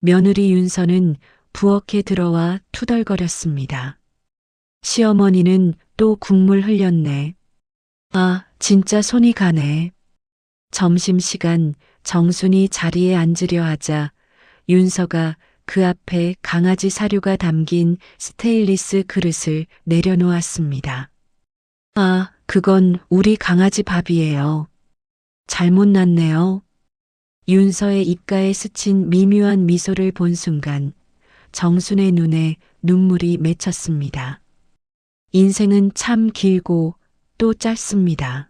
며느리 윤서는 부엌에 들어와 투덜거렸습니다. 시어머니는 또 국물 흘렸네. 아, 진짜 손이 가네. 점심시간 정순이 자리에 앉으려 하자 윤서가 그 앞에 강아지 사료가 담긴 스테인리스 그릇을 내려놓았습니다. 아, 그건 우리 강아지 밥이에요. 잘못 났네요. 윤서의 입가에 스친 미묘한 미소를 본 순간 정순의 눈에 눈물이 맺혔습니다. 인생은 참 길고 또 짧습니다.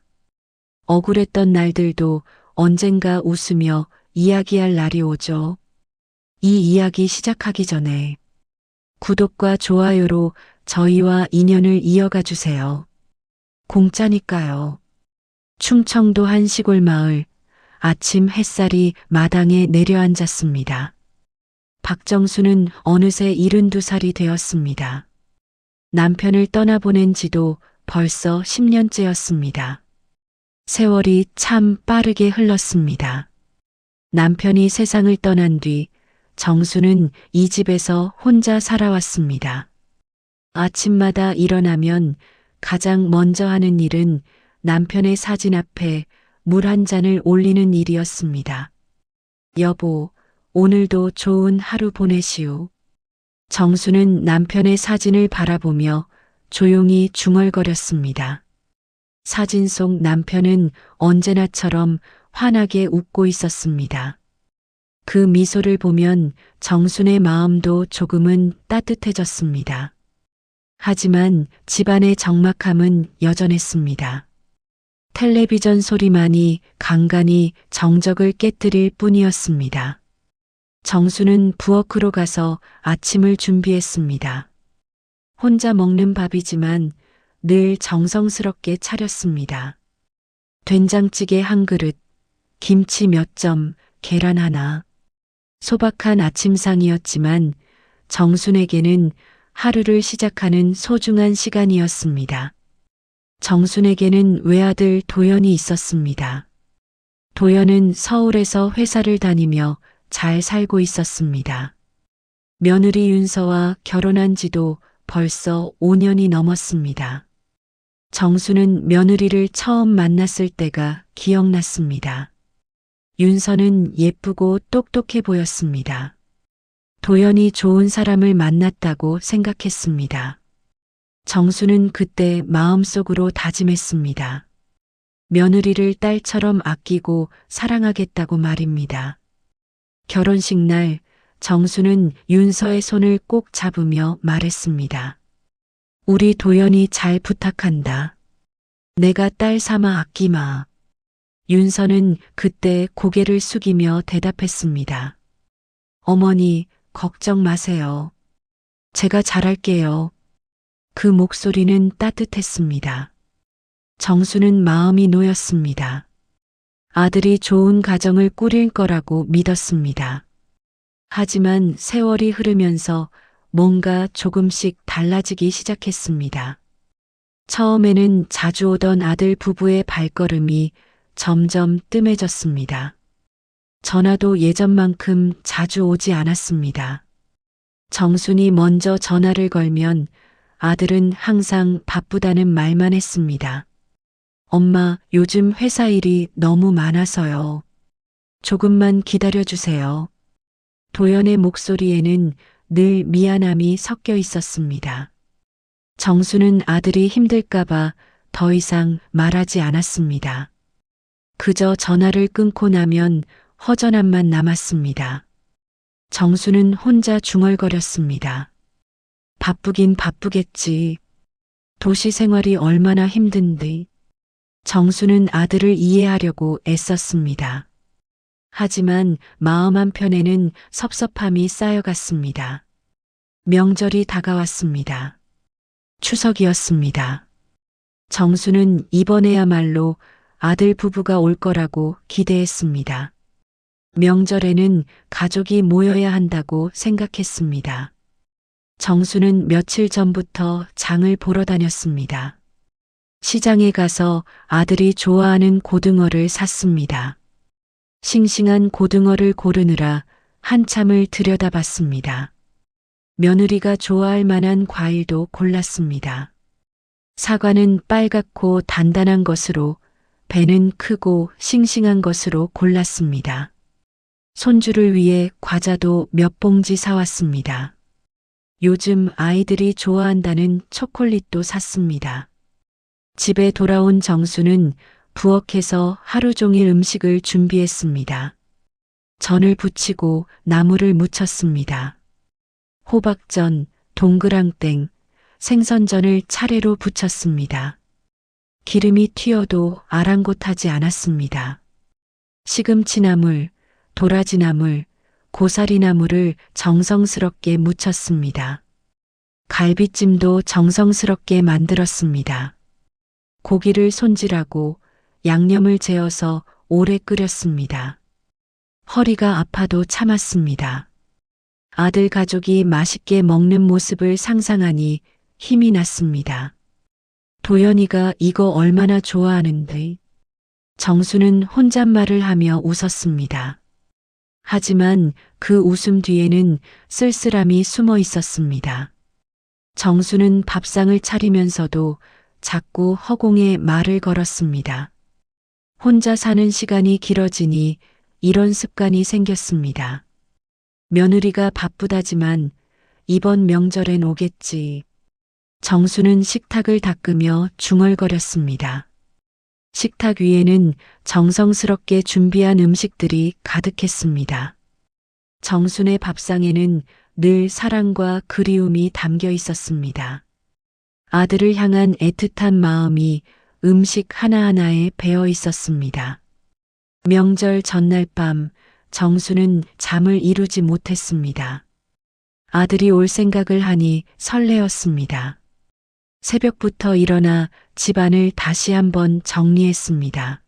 억울했던 날들도 언젠가 웃으며 이야기할 날이 오죠. 이 이야기 시작하기 전에 구독과 좋아요로 저희와 인연을 이어가 주세요. 공짜니까요. 충청도 한 시골 마을, 아침 햇살이 마당에 내려앉았습니다. 박정수는 어느새 72살이 되었습니다. 남편을 떠나보낸 지도 벌써 10년째였습니다. 세월이 참 빠르게 흘렀습니다. 남편이 세상을 떠난 뒤 정수는 이 집에서 혼자 살아왔습니다. 아침마다 일어나면 가장 먼저 하는 일은 남편의 사진 앞에 물 한 잔을 올리는 일이었습니다. 여보, 오늘도 좋은 하루 보내시오. 정수는 남편의 사진을 바라보며 조용히 중얼거렸습니다. 사진 속 남편은 언제나처럼 환하게 웃고 있었습니다. 그 미소를 보면 정순의 마음도 조금은 따뜻해졌습니다. 하지만 집안의 적막함은 여전했습니다. 텔레비전 소리만이 간간히 정적을 깨뜨릴 뿐이었습니다. 정수는 부엌으로 가서 아침을 준비했습니다. 혼자 먹는 밥이지만 늘 정성스럽게 차렸습니다. 된장찌개 한 그릇, 김치 몇 점, 계란 하나. 소박한 아침상이었지만 정순에게는 하루를 시작하는 소중한 시간이었습니다. 정순에게는 외아들 도연이 있었습니다. 도연은 서울에서 회사를 다니며 잘 살고 있었습니다. 며느리 윤서와 결혼한 지도 벌써 5년이 넘었습니다. 정수는 며느리를 처음 만났을 때가 기억났습니다. 윤서는 예쁘고 똑똑해 보였습니다. 도연이 좋은 사람을 만났다고 생각했습니다. 정수는 그때 마음속으로 다짐했습니다. 며느리를 딸처럼 아끼고 사랑하겠다고 말입니다. 결혼식 날 정수는 윤서의 손을 꼭 잡으며 말했습니다. 우리 도연이 잘 부탁한다. 내가 딸 삼아 아끼마. 윤서는 그때 고개를 숙이며 대답했습니다. 어머니, 걱정 마세요. 제가 잘할게요. 그 목소리는 따뜻했습니다. 정수는 마음이 놓였습니다. 아들이 좋은 가정을 꾸릴 거라고 믿었습니다. 하지만 세월이 흐르면서 뭔가 조금씩 달라지기 시작했습니다. 처음에는 자주 오던 아들 부부의 발걸음이 점점 뜸해졌습니다. 전화도 예전만큼 자주 오지 않았습니다. 정순이 먼저 전화를 걸면 아들은 항상 바쁘다는 말만 했습니다. 엄마, 요즘 회사 일이 너무 많아서요. 조금만 기다려주세요. 도연의 목소리에는 늘 미안함이 섞여 있었습니다. 정수는 아들이 힘들까봐 더 이상 말하지 않았습니다. 그저 전화를 끊고 나면 허전함만 남았습니다. 정수는 혼자 중얼거렸습니다. 바쁘긴 바쁘겠지. 도시 생활이 얼마나 힘든데. 정수는 아들을 이해하려고 애썼습니다. 하지만 마음 한편에는 섭섭함이 쌓여갔습니다. 명절이 다가왔습니다. 추석이었습니다. 정수는 이번에야말로 아들 부부가 올 거라고 기대했습니다. 명절에는 가족이 모여야 한다고 생각했습니다. 정수는 며칠 전부터 장을 보러 다녔습니다. 시장에 가서 아들이 좋아하는 고등어를 샀습니다. 싱싱한 고등어를 고르느라 한참을 들여다봤습니다. 며느리가 좋아할 만한 과일도 골랐습니다. 사과는 빨갛고 단단한 것으로, 배는 크고 싱싱한 것으로 골랐습니다. 손주를 위해 과자도 몇 봉지 사왔습니다. 요즘 아이들이 좋아한다는 초콜릿도 샀습니다. 집에 돌아온 정수는 부엌에서 하루 종일 음식을 준비했습니다. 전을 부치고 나물을 무쳤습니다. 호박전, 동그랑땡, 생선전을 차례로 부쳤습니다. 기름이 튀어도 아랑곳하지 않았습니다. 시금치나물, 도라지나물, 고사리나물을 정성스럽게 무쳤습니다. 갈비찜도 정성스럽게 만들었습니다. 고기를 손질하고 양념을 재어서 오래 끓였습니다. 허리가 아파도 참았습니다. 아들 가족이 맛있게 먹는 모습을 상상하니 힘이 났습니다. 도연이가 이거 얼마나 좋아하는데. 정수는 혼잣말을 하며 웃었습니다. 하지만 그 웃음 뒤에는 쓸쓸함이 숨어 있었습니다. 정수는 밥상을 차리면서도 자꾸 허공에 말을 걸었습니다. 혼자 사는 시간이 길어지니 이런 습관이 생겼습니다. 며느리가 바쁘다지만 이번 명절엔 오겠지. 정수는 식탁을 닦으며 중얼거렸습니다. 식탁 위에는 정성스럽게 준비한 음식들이 가득했습니다. 정순의 밥상에는 늘 사랑과 그리움이 담겨 있었습니다. 아들을 향한 애틋한 마음이 음식 하나하나에 배어 있었습니다. 명절 전날 밤 정수는 잠을 이루지 못했습니다. 아들이 올 생각을 하니 설레었습니다. 새벽부터 일어나 집안을 다시 한번 정리했습니다.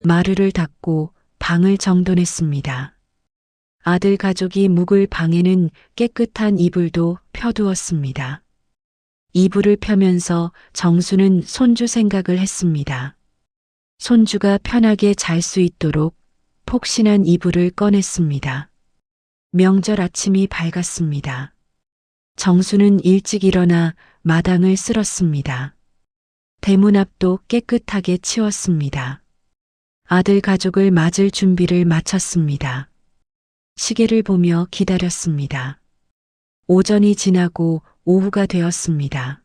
마루를 닦고 방을 정돈했습니다. 아들 가족이 묵을 방에는 깨끗한 이불도 펴두었습니다. 이불을 펴면서 정수는 손주 생각을 했습니다. 손주가 편하게 잘 수 있도록 폭신한 이불을 꺼냈습니다. 명절 아침이 밝았습니다. 정수는 일찍 일어나 마당을 쓸었습니다. 대문 앞도 깨끗하게 치웠습니다. 아들 가족을 맞을 준비를 마쳤습니다. 시계를 보며 기다렸습니다. 오전이 지나고 오후가 되었습니다.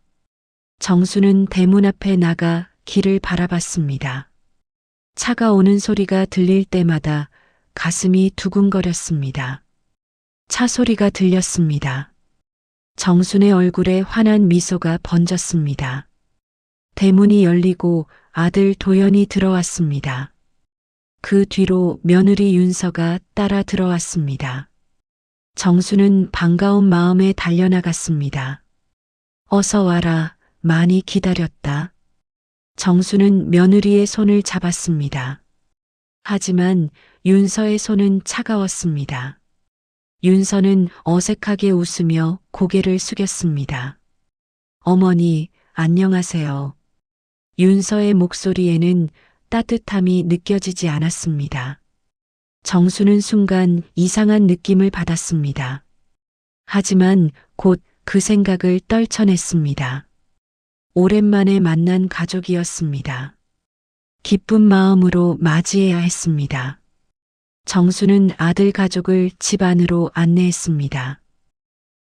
정수는 대문 앞에 나가 길을 바라봤습니다. 차가 오는 소리가 들릴 때마다 가슴이 두근거렸습니다. 차 소리가 들렸습니다. 정순의 얼굴에 환한 미소가 번졌습니다. 대문이 열리고 아들 도연이 들어왔습니다. 그 뒤로 며느리 윤서가 따라 들어왔습니다. 정수는 반가운 마음에 달려나갔습니다. 어서 와라, 많이 기다렸다. 정수는 며느리의 손을 잡았습니다. 하지만 윤서의 손은 차가웠습니다. 윤서는 어색하게 웃으며 고개를 숙였습니다. 어머니, 안녕하세요. 윤서의 목소리에는 따뜻함이 느껴지지 않았습니다. 정수는 순간 이상한 느낌을 받았습니다. 하지만 곧 그 생각을 떨쳐냈습니다. 오랜만에 만난 가족이었습니다. 기쁜 마음으로 맞이해야 했습니다. 정수는 아들 가족을 집 안으로 안내했습니다.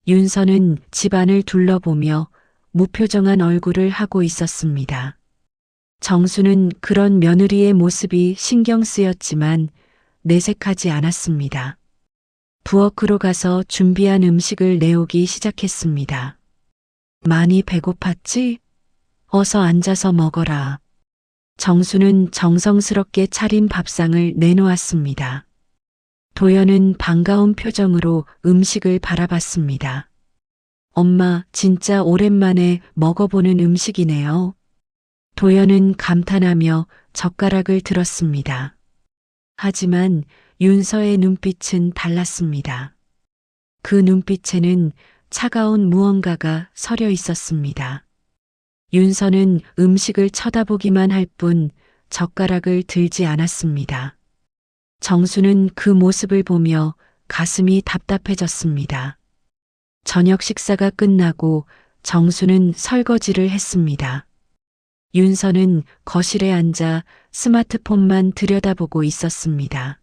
윤서는 집안을 둘러보며 무표정한 얼굴을 하고 있었습니다. 정수는 그런 며느리의 모습이 신경 쓰였지만 내색하지 않았습니다. 부엌으로 가서 준비한 음식을 내오기 시작했습니다. 많이 배고팠지? 어서 앉아서 먹어라. 정수는 정성스럽게 차린 밥상을 내놓았습니다. 도연은 반가운 표정으로 음식을 바라봤습니다. 엄마, 진짜 오랜만에 먹어보는 음식이네요. 도연은 감탄하며 젓가락을 들었습니다. 하지만 윤서의 눈빛은 달랐습니다. 그 눈빛에는 차가운 무언가가 서려 있었습니다. 윤서는 음식을 쳐다보기만 할 뿐 젓가락을 들지 않았습니다. 정수는 그 모습을 보며 가슴이 답답해졌습니다. 저녁 식사가 끝나고 정수는 설거지를 했습니다. 윤서는 거실에 앉아 스마트폰만 들여다보고 있었습니다.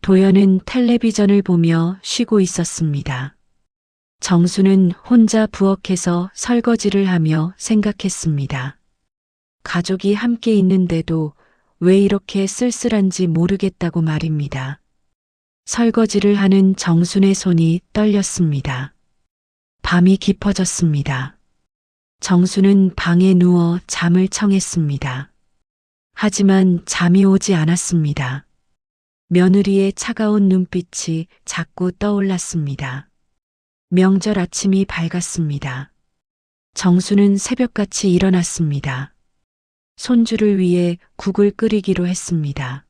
도연은 텔레비전을 보며 쉬고 있었습니다. 정수는 혼자 부엌에서 설거지를 하며 생각했습니다. 가족이 함께 있는데도 왜 이렇게 쓸쓸한지 모르겠다고 말입니다. 설거지를 하는 정순의 손이 떨렸습니다. 밤이 깊어졌습니다. 정수는 방에 누워 잠을 청했습니다. 하지만 잠이 오지 않았습니다. 며느리의 차가운 눈빛이 자꾸 떠올랐습니다. 명절 아침이 밝았습니다. 정수는 새벽같이 일어났습니다. 손주를 위해 국을 끓이기로 했습니다.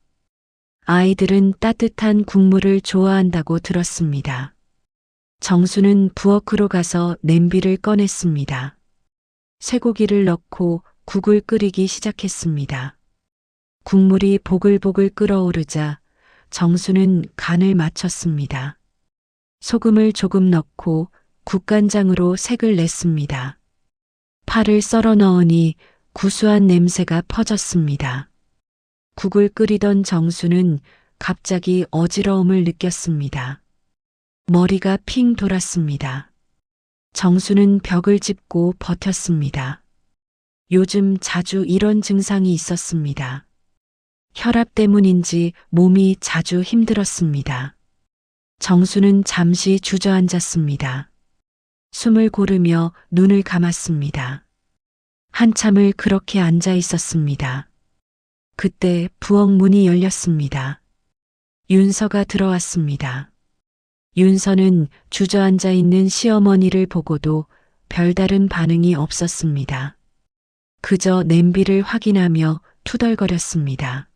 아이들은 따뜻한 국물을 좋아한다고 들었습니다. 정수는 부엌으로 가서 냄비를 꺼냈습니다. 쇠고기를 넣고 국을 끓이기 시작했습니다. 국물이 보글보글 끓어오르자 정수는 간을 맞췄습니다. 소금을 조금 넣고 국간장으로 색을 냈습니다. 파를 썰어 넣으니 구수한 냄새가 퍼졌습니다. 국을 끓이던 정수는 갑자기 어지러움을 느꼈습니다. 머리가 핑 돌았습니다. 정수는 벽을 짚고 버텼습니다. 요즘 자주 이런 증상이 있었습니다. 혈압 때문인지 몸이 자주 힘들었습니다. 정수는 잠시 주저앉았습니다. 숨을 고르며 눈을 감았습니다. 한참을 그렇게 앉아 있었습니다. 그때 부엌 문이 열렸습니다. 윤서가 들어왔습니다. 윤서는 주저앉아 있는 시어머니를 보고도 별다른 반응이 없었습니다. 그저 냄비를 확인하며 투덜거렸습니다.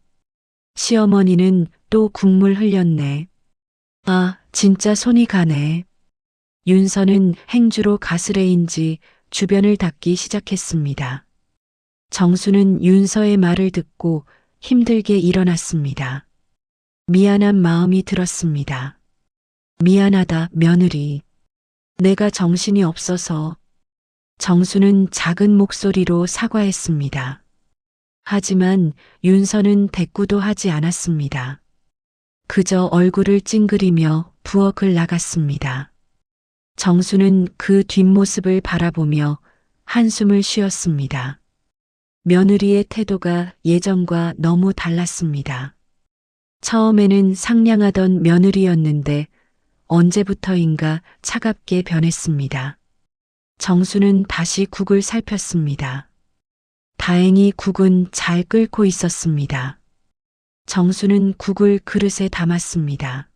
시어머니는 또 국물 흘렸네. 아, 진짜 손이 가네. 윤서는 행주로 가스레인지 주변을 닦기 시작했습니다. 정수는 윤서의 말을 듣고 힘들게 일어났습니다. 미안한 마음이 들었습니다. 미안하다, 며느리. 내가 정신이 없어서. 정수는 작은 목소리로 사과했습니다. 하지만 윤서는 대꾸도 하지 않았습니다. 그저 얼굴을 찡그리며 부엌을 나갔습니다. 정수는 그 뒷모습을 바라보며 한숨을 쉬었습니다. 며느리의 태도가 예전과 너무 달랐습니다. 처음에는 상냥하던 며느리였는데 언제부터인가 차갑게 변했습니다. 정수는 다시 국을 살폈습니다. 다행히 국은 잘 끓고 있었습니다. 정수는 국을 그릇에 담았습니다.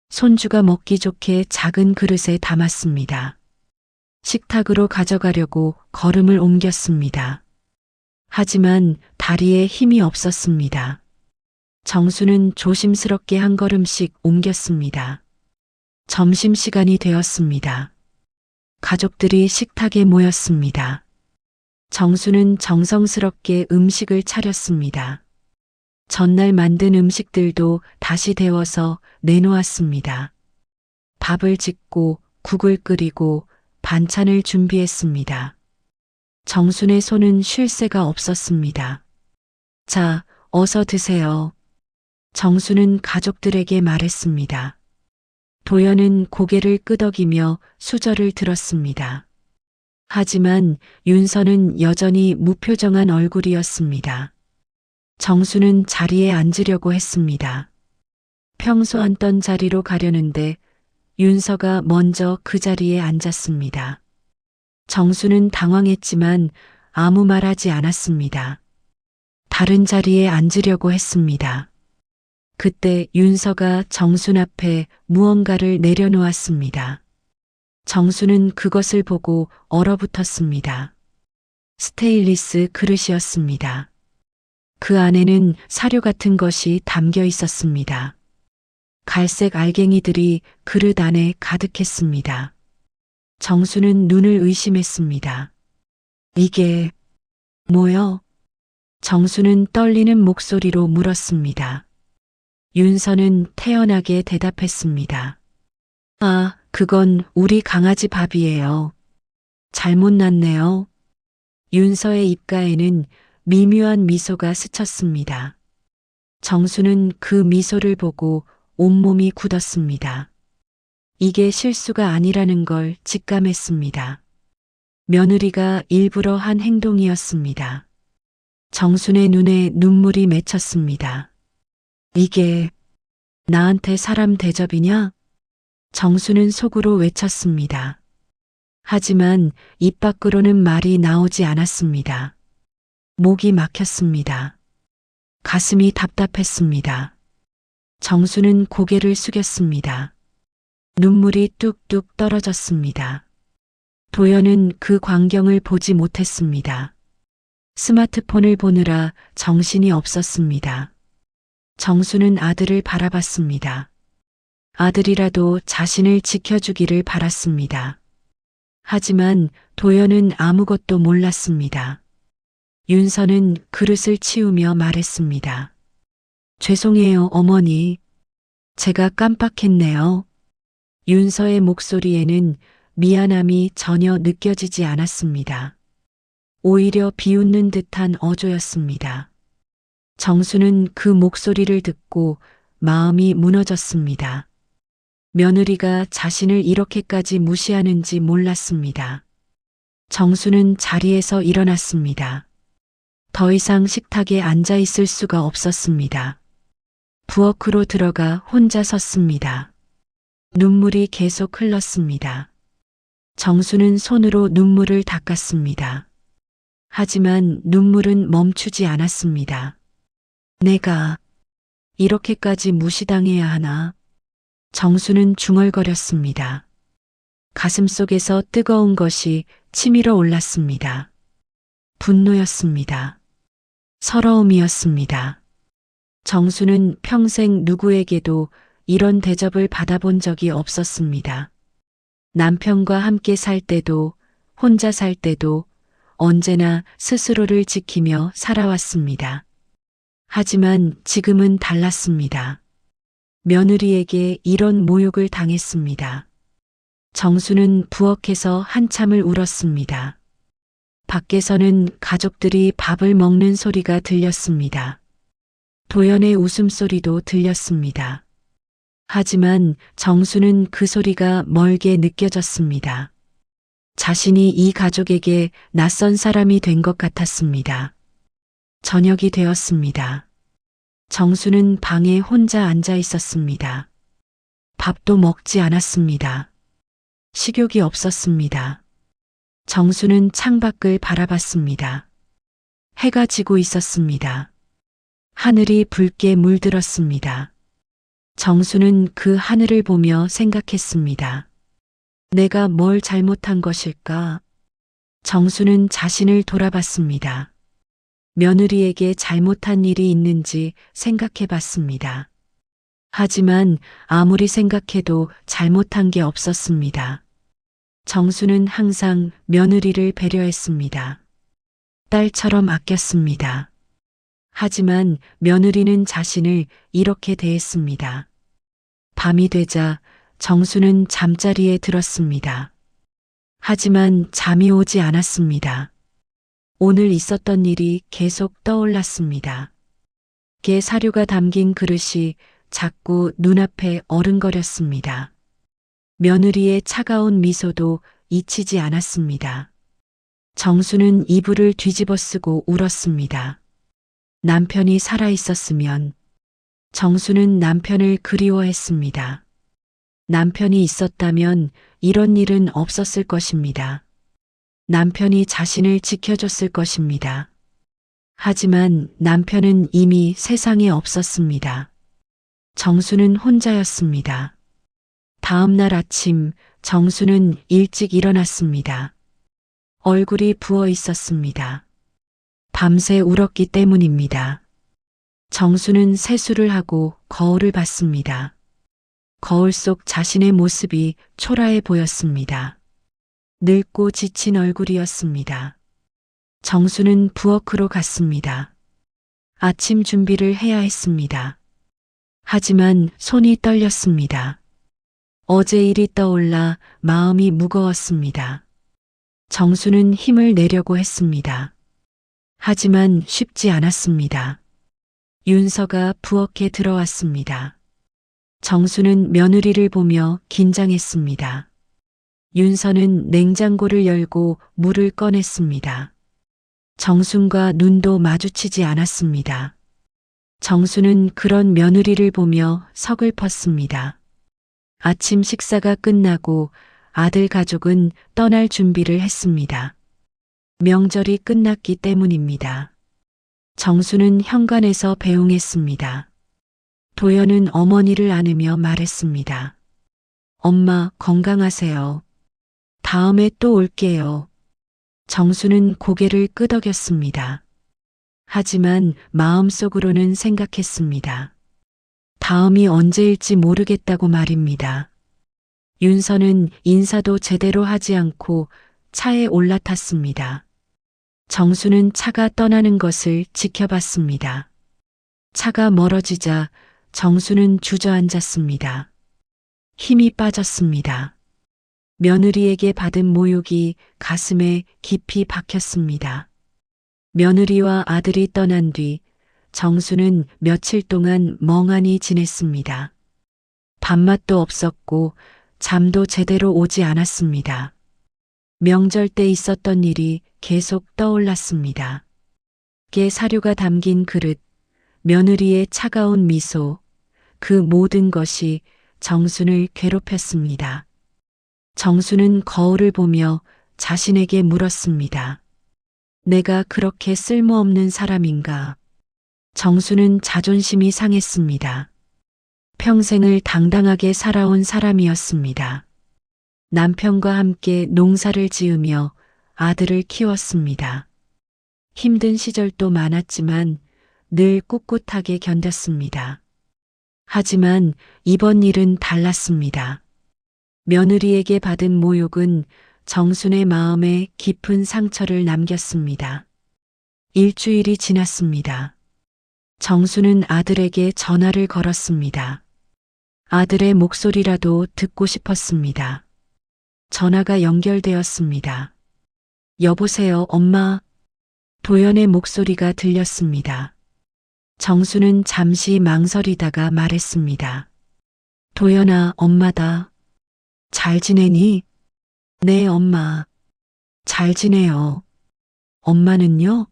손주가 먹기 좋게 작은 그릇에 담았습니다. 식탁으로 가져가려고 걸음을 옮겼습니다. 하지만 다리에 힘이 없었습니다. 정수는 조심스럽게 한 걸음씩 옮겼습니다. 점심시간이 되었습니다. 가족들이 식탁에 모였습니다. 정수는 정성스럽게 음식을 차렸습니다. 전날 만든 음식들도 다시 데워서 내놓았습니다. 밥을 짓고 국을 끓이고 반찬을 준비했습니다. 정순의 손은 쉴 새가 없었습니다. 자, 어서 드세요. 정수는 가족들에게 말했습니다. 도연은 고개를 끄덕이며 수저를 들었습니다. 하지만 윤서는 여전히 무표정한 얼굴이었습니다. 정수는 자리에 앉으려고 했습니다. 평소 앉던 자리로 가려는데 윤서가 먼저 그 자리에 앉았습니다. 정수는 당황했지만 아무 말 하지 않았습니다. 다른 자리에 앉으려고 했습니다. 그때 윤서가 정순 앞에 무언가를 내려놓았습니다. 정수는 그것을 보고 얼어붙었습니다. 스테인리스 그릇이었습니다. 그 안에는 사료 같은 것이 담겨 있었습니다. 갈색 알갱이들이 그릇 안에 가득했습니다. 정수는 눈을 의심했습니다. 이게 뭐요? 정수는 떨리는 목소리로 물었습니다. 윤서는 태연하게 대답했습니다. 아, 그건 우리 강아지 밥이에요. 잘못 났네요. 윤서의 입가에는 미묘한 미소가 스쳤습니다. 정수는 그 미소를 보고 온몸이 굳었습니다. 이게 실수가 아니라는 걸 직감했습니다. 며느리가 일부러 한 행동이었습니다. 정순의 눈에 눈물이 맺혔습니다. 이게 나한테 사람 대접이냐? 정수는 속으로 외쳤습니다. 하지만 입 밖으로는 말이 나오지 않았습니다. 목이 막혔습니다. 가슴이 답답했습니다. 정수는 고개를 숙였습니다. 눈물이 뚝뚝 떨어졌습니다. 도연은 그 광경을 보지 못했습니다. 스마트폰을 보느라 정신이 없었습니다. 정수는 아들을 바라봤습니다. 아들이라도 자신을 지켜주기를 바랐습니다. 하지만 도연은 아무것도 몰랐습니다. 윤서는 그릇을 치우며 말했습니다. 죄송해요, 어머니. 제가 깜빡했네요. 윤서의 목소리에는 미안함이 전혀 느껴지지 않았습니다. 오히려 비웃는 듯한 어조였습니다. 정수는 그 목소리를 듣고 마음이 무너졌습니다. 며느리가 자신을 이렇게까지 무시하는지 몰랐습니다. 정수는 자리에서 일어났습니다. 더 이상 식탁에 앉아 있을 수가 없었습니다. 부엌으로 들어가 혼자 섰습니다. 눈물이 계속 흘렀습니다. 정수는 손으로 눈물을 닦았습니다. 하지만 눈물은 멈추지 않았습니다. 내가 이렇게까지 무시당해야 하나? 정수는 중얼거렸습니다. 가슴속에서 뜨거운 것이 치밀어 올랐습니다. 분노였습니다. 서러움이었습니다. 정수는 평생 누구에게도 이런 대접을 받아본 적이 없었습니다. 남편과 함께 살 때도, 혼자 살 때도 언제나 스스로를 지키며 살아왔습니다. 하지만 지금은 달랐습니다. 며느리에게 이런 모욕을 당했습니다. 정수는 부엌에서 한참을 울었습니다. 밖에서는 가족들이 밥을 먹는 소리가 들렸습니다. 도연의 웃음소리도 들렸습니다. 하지만 정수는 그 소리가 멀게 느껴졌습니다. 자신이 이 가족에게 낯선 사람이 된 것 같았습니다. 저녁이 되었습니다. 정수는 방에 혼자 앉아 있었습니다. 밥도 먹지 않았습니다. 식욕이 없었습니다. 정수는 창밖을 바라봤습니다. 해가 지고 있었습니다. 하늘이 붉게 물들었습니다. 정수는 그 하늘을 보며 생각했습니다. 내가 뭘 잘못한 것일까? 정수는 자신을 돌아봤습니다. 며느리에게 잘못한 일이 있는지 생각해 봤습니다. 하지만 아무리 생각해도 잘못한 게 없었습니다. 정수는 항상 며느리를 배려했습니다. 딸처럼 아꼈습니다. 하지만 며느리는 자신을 이렇게 대했습니다. 밤이 되자 정수는 잠자리에 들었습니다. 하지만 잠이 오지 않았습니다. 오늘 있었던 일이 계속 떠올랐습니다. 게 사료가 담긴 그릇이 자꾸 눈앞에 어른거렸습니다. 며느리의 차가운 미소도 잊히지 않았습니다. 정수는 이불을 뒤집어 쓰고 울었습니다. 남편이 살아 있었으면. 정수는 남편을 그리워했습니다. 남편이 있었다면 이런 일은 없었을 것입니다. 남편이 자신을 지켜줬을 것입니다. 하지만 남편은 이미 세상에 없었습니다. 정수는 혼자였습니다. 다음 날 아침 정수는 일찍 일어났습니다. 얼굴이 부어 있었습니다. 밤새 울었기 때문입니다. 정수는 세수를 하고 거울을 봤습니다. 거울 속 자신의 모습이 초라해 보였습니다. 늙고 지친 얼굴이었습니다. 정수는 부엌으로 갔습니다. 아침 준비를 해야 했습니다. 하지만 손이 떨렸습니다. 어제 일이 떠올라 마음이 무거웠습니다. 정수는 힘을 내려고 했습니다. 하지만 쉽지 않았습니다. 윤서가 부엌에 들어왔습니다. 정수는 며느리를 보며 긴장했습니다. 윤서는 냉장고를 열고 물을 꺼냈습니다. 정순과 눈도 마주치지 않았습니다. 정수는 그런 며느리를 보며 서글펐습니다. 아침 식사가 끝나고 아들 가족은 떠날 준비를 했습니다. 명절이 끝났기 때문입니다. 정수는 현관에서 배웅했습니다. 도연은 어머니를 안으며 말했습니다. 엄마 건강하세요. 다음에 또 올게요. 정수는 고개를 끄덕였습니다. 하지만 마음속으로는 생각했습니다. 다음이 언제일지 모르겠다고 말입니다. 윤서는 인사도 제대로 하지 않고 차에 올라탔습니다. 정수는 차가 떠나는 것을 지켜봤습니다. 차가 멀어지자 정수는 주저앉았습니다. 힘이 빠졌습니다. 며느리에게 받은 모욕이 가슴에 깊이 박혔습니다. 며느리와 아들이 떠난 뒤 정수는 며칠 동안 멍하니 지냈습니다. 밥맛도 없었고 잠도 제대로 오지 않았습니다. 명절 때 있었던 일이 계속 떠올랐습니다. 깨 사료가 담긴 그릇, 며느리의 차가운 미소, 그 모든 것이 정순을 괴롭혔습니다. 정수는 거울을 보며 자신에게 물었습니다. 내가 그렇게 쓸모없는 사람인가? 정수는 자존심이 상했습니다. 평생을 당당하게 살아온 사람이었습니다. 남편과 함께 농사를 지으며 아들을 키웠습니다. 힘든 시절도 많았지만 늘 꿋꿋하게 견뎠습니다. 하지만 이번 일은 달랐습니다. 며느리에게 받은 모욕은 정순의 마음에 깊은 상처를 남겼습니다. 일주일이 지났습니다. 정수는 아들에게 전화를 걸었습니다. 아들의 목소리라도 듣고 싶었습니다. 전화가 연결되었습니다. 여보세요, 엄마. 도연의 목소리가 들렸습니다. 정수는 잠시 망설이다가 말했습니다. 도연아, 엄마다. 잘 지내니? 네, 엄마. 잘 지내요. 엄마는요?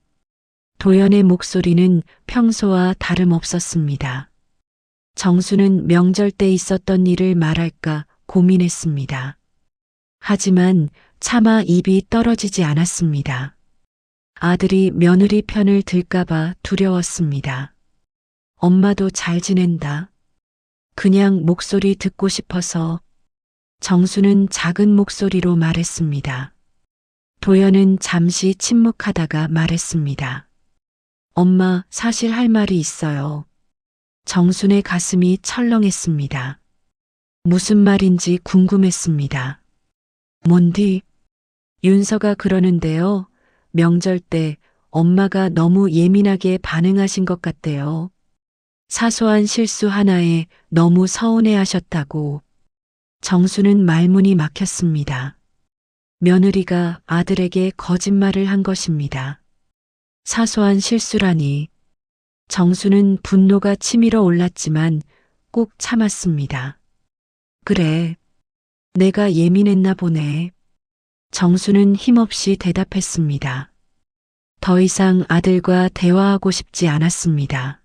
도연의 목소리는 평소와 다름없었습니다. 정수는 명절 때 있었던 일을 말할까 고민했습니다. 하지만 차마 입이 떨어지지 않았습니다. 아들이 며느리 편을 들까봐 두려웠습니다. 엄마도 잘 지낸다. 그냥 목소리 듣고 싶어서. 정수는 작은 목소리로 말했습니다. 도연은 잠시 침묵하다가 말했습니다. 엄마, 사실 할 말이 있어요. 정순의 가슴이 철렁했습니다. 무슨 말인지 궁금했습니다. 뭔디? 윤서가 그러는데요. 명절 때 엄마가 너무 예민하게 반응하신 것 같대요. 사소한 실수 하나에 너무 서운해하셨다고. 정수는 말문이 막혔습니다. 며느리가 아들에게 거짓말을 한 것입니다. 사소한 실수라니. 정수는 분노가 치밀어 올랐지만 꼭 참았습니다. 그래, 내가 예민했나 보네. 정수는 힘없이 대답했습니다. 더 이상 아들과 대화하고 싶지 않았습니다.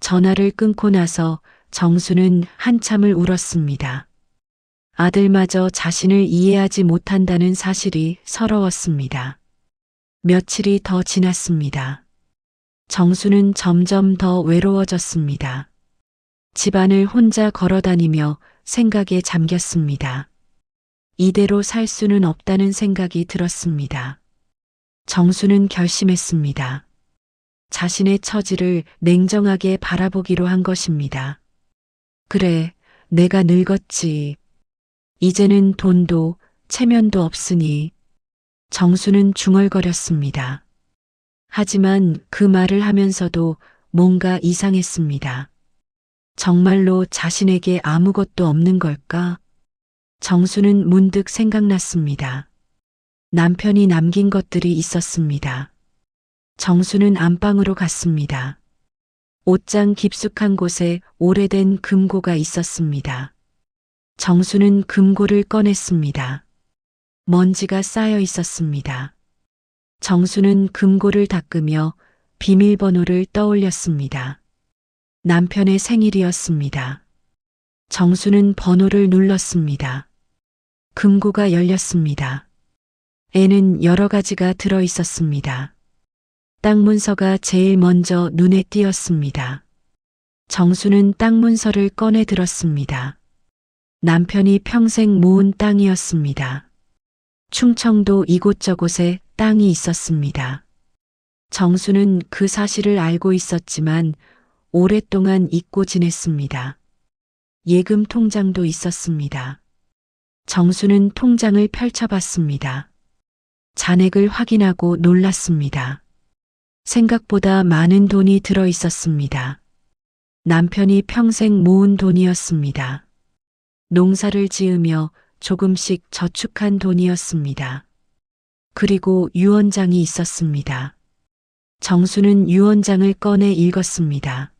전화를 끊고 나서 정수는 한참을 울었습니다. 아들마저 자신을 이해하지 못한다는 사실이 서러웠습니다. 며칠이 더 지났습니다. 정수는 점점 더 외로워졌습니다. 집안을 혼자 걸어다니며 생각에 잠겼습니다. 이대로 살 수는 없다는 생각이 들었습니다. 정수는 결심했습니다. 자신의 처지를 냉정하게 바라보기로 한 것입니다. 그래, 내가 늙었지. 이제는 돈도 체면도 없으니. 정수는 중얼거렸습니다. 하지만 그 말을 하면서도 뭔가 이상했습니다. 정말로 자신에게 아무것도 없는 걸까? 정수는 문득 생각났습니다. 남편이 남긴 것들이 있었습니다. 정수는 안방으로 갔습니다. 옷장 깊숙한 곳에 오래된 금고가 있었습니다. 정수는 금고를 꺼냈습니다. 먼지가 쌓여 있었습니다. 정수는 금고를 닦으며 비밀번호를 떠올렸습니다. 남편의 생일이었습니다. 정수는 번호를 눌렀습니다. 금고가 열렸습니다. 에는 여러 가지가 들어 있었습니다. 땅 문서가 제일 먼저 눈에 띄었습니다. 정수는 땅 문서를 꺼내 들었습니다. 남편이 평생 모은 땅이었습니다. 충청도 이곳저곳에 땅이 있었습니다. 정수는 그 사실을 알고 있었지만 오랫동안 잊고 지냈습니다. 예금 통장도 있었습니다. 정수는 통장을 펼쳐봤습니다. 잔액을 확인하고 놀랐습니다. 생각보다 많은 돈이 들어 있었습니다. 남편이 평생 모은 돈이었습니다. 농사를 지으며 조금씩 저축한 돈이었습니다. 그리고 유언장이 있었습니다. 정수는 유언장을 꺼내 읽었습니다.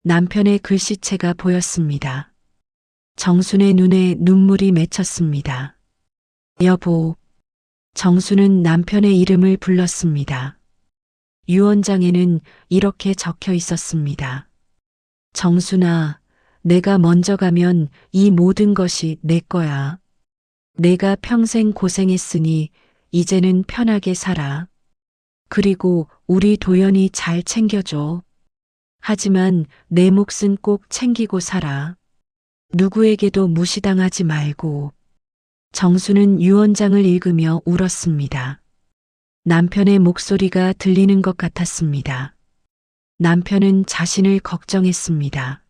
남편의 글씨체가 보였습니다. 정순의 눈에 눈물이 맺혔습니다. 여보. 정수는 남편의 이름을 불렀습니다. 유언장에는 이렇게 적혀 있었습니다. 정순아, 내가 먼저 가면 이 모든 것이 내 거야. 내가 평생 고생했으니 이제는 편하게 살아. 그리고 우리 도연이 잘 챙겨줘. 하지만 내 몫은 꼭 챙기고 살아. 누구에게도 무시당하지 말고. 정수는 유언장을 읽으며 울었습니다. 남편의 목소리가 들리는 것 같았습니다. 남편은 자신을 걱정했습니다.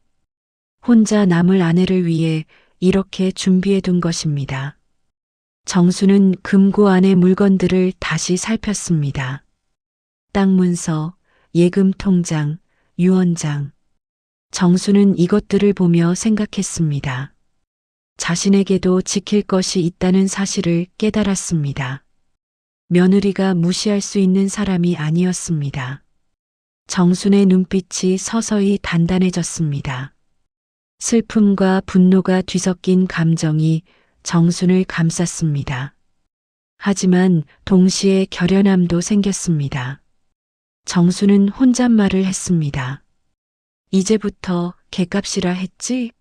혼자 남을 아내를 위해 이렇게 준비해 둔 것입니다. 정수는 금고 안의 물건들을 다시 살폈습니다. 땅 문서, 예금 통장, 유언장. 정수는 이것들을 보며 생각했습니다. 자신에게도 지킬 것이 있다는 사실을 깨달았습니다. 며느리가 무시할 수 있는 사람이 아니었습니다. 정순의 눈빛이 서서히 단단해졌습니다. 슬픔과 분노가 뒤섞인 감정이 정순을 감쌌습니다. 하지만 동시에 결연함도 생겼습니다. 정수는 혼잣말을 했습니다. 이제부터 객값이라 했지?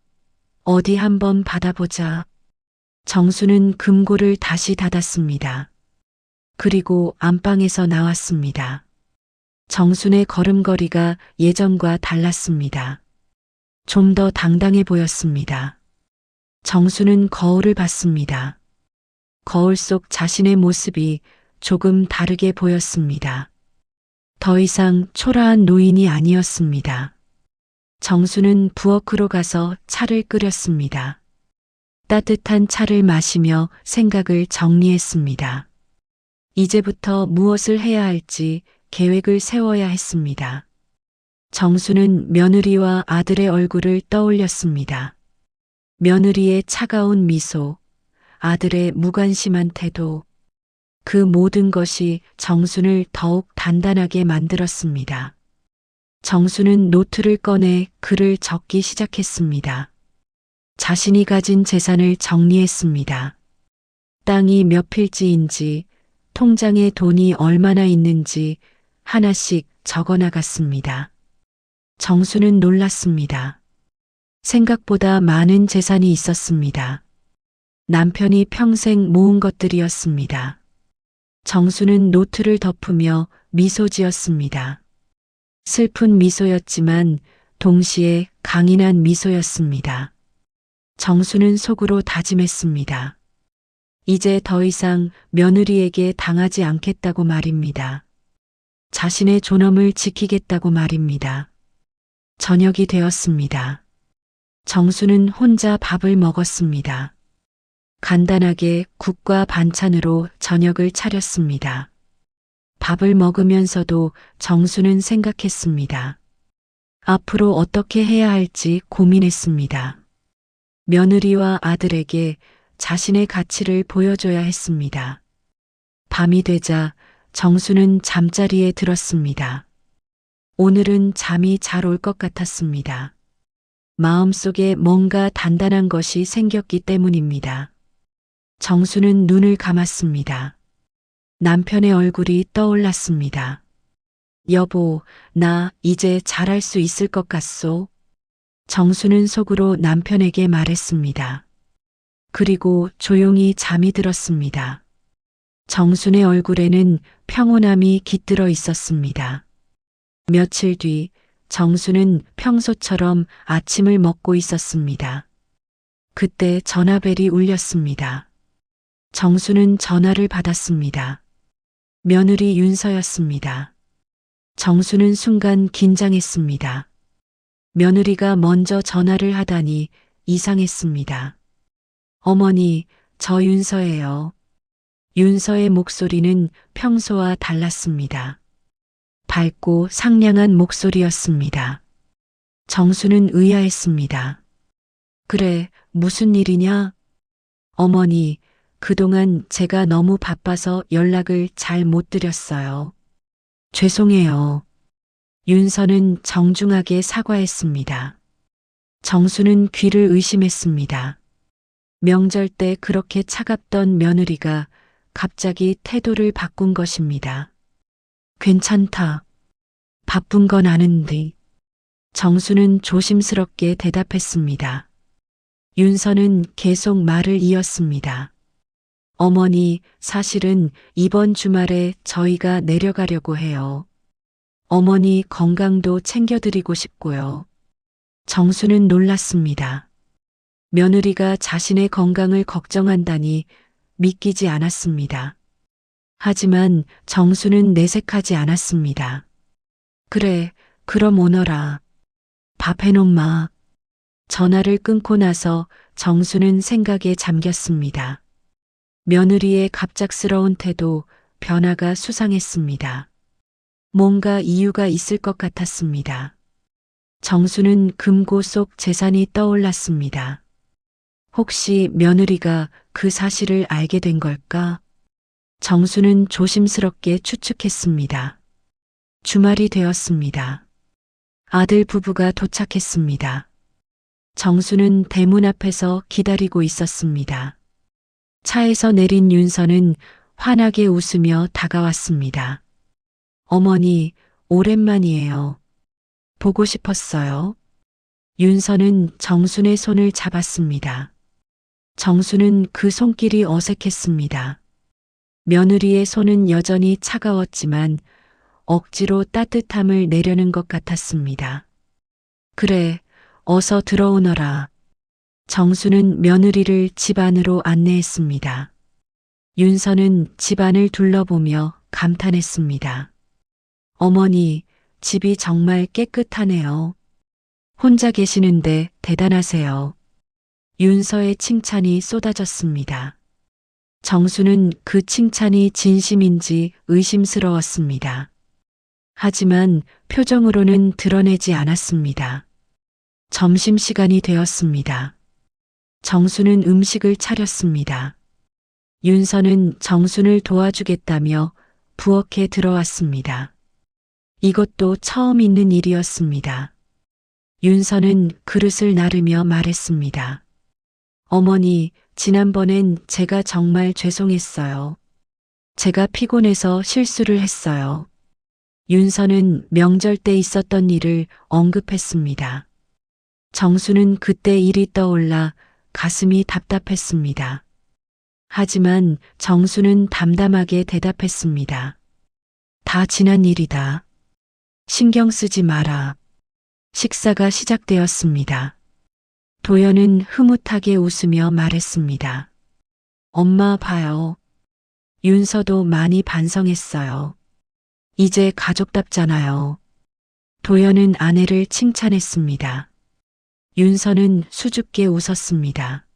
어디 한번 받아보자. 정수는 금고를 다시 닫았습니다. 그리고 안방에서 나왔습니다. 정순의 걸음걸이가 예전과 달랐습니다. 좀 더 당당해 보였습니다. 정수는 거울을 봤습니다. 거울 속 자신의 모습이 조금 다르게 보였습니다. 더 이상 초라한 노인이 아니었습니다. 정수는 부엌으로 가서 차를 끓였습니다. 따뜻한 차를 마시며 생각을 정리했습니다. 이제부터 무엇을 해야 할지 계획을 세워야 했습니다. 정수는 며느리와 아들의 얼굴을 떠올렸습니다. 며느리의 차가운 미소, 아들의 무관심한 태도, 그 모든 것이 정순을 더욱 단단하게 만들었습니다. 정수는 노트를 꺼내 글을 적기 시작했습니다. 자신이 가진 재산을 정리했습니다. 땅이 몇 필지인지, 통장에 돈이 얼마나 있는지 하나씩 적어 나갔습니다. 정수는 놀랐습니다. 생각보다 많은 재산이 있었습니다. 남편이 평생 모은 것들이었습니다. 정수는 노트를 덮으며 미소 지었습니다. 슬픈 미소였지만 동시에 강인한 미소였습니다. 정수는 속으로 다짐했습니다. 이제 더 이상 며느리에게 당하지 않겠다고 말입니다. 자신의 존엄을 지키겠다고 말입니다. 저녁이 되었습니다. 정수는 혼자 밥을 먹었습니다. 간단하게 국과 반찬으로 저녁을 차렸습니다. 밥을 먹으면서도 정수는 생각했습니다. 앞으로 어떻게 해야 할지 고민했습니다. 며느리와 아들에게 자신의 가치를 보여줘야 했습니다. 밤이 되자 정수는 잠자리에 들었습니다. 오늘은 잠이 잘 올 것 같았습니다. 마음속에 뭔가 단단한 것이 생겼기 때문입니다. 정수는 눈을 감았습니다. 남편의 얼굴이 떠올랐습니다. 여보, 나 이제 잘할 수 있을 것 같소? 정수는 속으로 남편에게 말했습니다. 그리고 조용히 잠이 들었습니다. 정순의 얼굴에는 평온함이 깃들어 있었습니다. 며칠 뒤 정수는 평소처럼 아침을 먹고 있었습니다. 그때 전화벨이 울렸습니다. 정수는 전화를 받았습니다. 며느리 윤서였습니다. 정수는 순간 긴장했습니다. 며느리가 먼저 전화를 하다니 이상했습니다. 어머니, 저 윤서예요. 윤서의 목소리는 평소와 달랐습니다. 밝고 상냥한 목소리였습니다. 정수는 의아했습니다. 그래, 무슨 일이냐? 어머니, 그동안 제가 너무 바빠서 연락을 잘 못 드렸어요. 죄송해요. 윤서는 정중하게 사과했습니다. 정수는 귀를 의심했습니다. 명절 때 그렇게 차갑던 며느리가 갑자기 태도를 바꾼 것입니다. 괜찮다. 바쁜 건 아는데. 정수는 조심스럽게 대답했습니다. 윤서는 계속 말을 이었습니다. 어머니, 사실은 이번 주말에 저희가 내려가려고 해요. 어머니 건강도 챙겨드리고 싶고요. 정수는 놀랐습니다. 며느리가 자신의 건강을 걱정한다니 믿기지 않았습니다. 하지만 정수는 내색하지 않았습니다. 그래, 그럼 오너라. 밥 해놓마. 전화를 끊고 나서 정수는 생각에 잠겼습니다. 며느리의 갑작스러운 태도, 변화가 수상했습니다. 뭔가 이유가 있을 것 같았습니다. 정수는 금고 속 재산이 떠올랐습니다. 혹시 며느리가 그 사실을 알게 된 걸까? 정수는 조심스럽게 추측했습니다. 주말이 되었습니다. 아들 부부가 도착했습니다. 정수는 대문 앞에서 기다리고 있었습니다. 차에서 내린 윤서는 환하게 웃으며 다가왔습니다. 어머니, 오랜만이에요. 보고 싶었어요. 윤서는 정순의 손을 잡았습니다. 정수는 그 손길이 어색했습니다. 며느리의 손은 여전히 차가웠지만 억지로 따뜻함을 내려는 것 같았습니다. 그래, 어서 들어오너라. 정수는 며느리를 집 안으로 안내했습니다. 윤서는 집 안을 둘러보며 감탄했습니다. 어머니, 집이 정말 깨끗하네요. 혼자 계시는데 대단하세요. 윤서의 칭찬이 쏟아졌습니다. 정수는 그 칭찬이 진심인지 의심스러웠습니다. 하지만 표정으로는 드러내지 않았습니다. 점심시간이 되었습니다. 정수는 음식을 차렸습니다. 윤서는 정순을 도와주겠다며 부엌에 들어왔습니다. 이것도 처음 있는 일이었습니다. 윤서는 그릇을 나르며 말했습니다. 어머니, 지난번엔 제가 정말 죄송했어요. 제가 피곤해서 실수를 했어요. 윤서는 명절 때 있었던 일을 언급했습니다. 정수는 그때 일이 떠올라 가슴이 답답했습니다. 하지만 정수는 담담하게 대답했습니다. 다 지난 일이다. 신경 쓰지 마라. 식사가 시작되었습니다. 도연은 흐뭇하게 웃으며 말했습니다. 엄마 봐요. 윤서도 많이 반성했어요. 이제 가족답잖아요. 도연은 아내를 칭찬했습니다. 윤서는 수줍게 웃었습니다.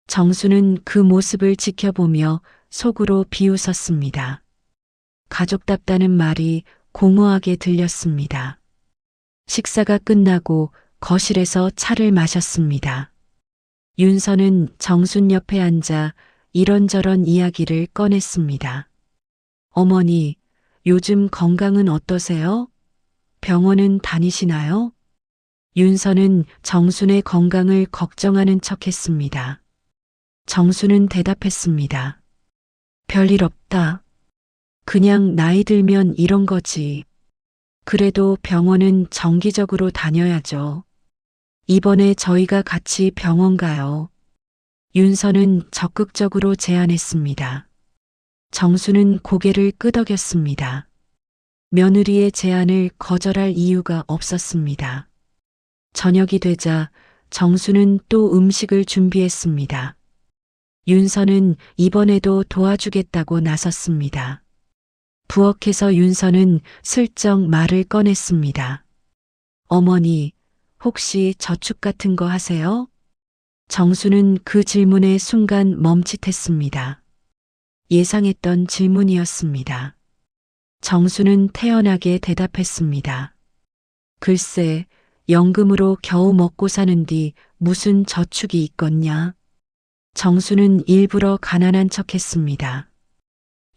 정수는 그 모습을 지켜보며 속으로 비웃었습니다. 가족답다는 말이 공허하게 들렸습니다. 식사가 끝나고 거실에서 차를 마셨습니다. 윤서는 정순 옆에 앉아 이런저런 이야기를 꺼냈습니다. 어머니, 요즘 건강은 어떠세요? 병원은 다니시나요? 윤서는 정순의 건강을 걱정하는 척 했습니다. 정순은 대답했습니다. 별일 없다. 그냥 나이 들면 이런 거지. 그래도 병원은 정기적으로 다녀야죠. 이번에 저희가 같이 병원 가요. 윤서는 적극적으로 제안했습니다. 정수는 고개를 끄덕였습니다. 며느리의 제안을 거절할 이유가 없었습니다. 저녁이 되자 정수는 또 음식을 준비했습니다. 윤서는 이번에도 도와주겠다고 나섰습니다. 부엌에서 윤서는 슬쩍 말을 꺼냈습니다. 어머니, 혹시 저축 같은 거 하세요? 정수는 그 질문에 순간 멈칫했습니다. 예상했던 질문이었습니다. 정수는 태연하게 대답했습니다. 글쎄, 연금으로 겨우 먹고 사는디 무슨 저축이 있겠냐? 정수는 일부러 가난한 척했습니다.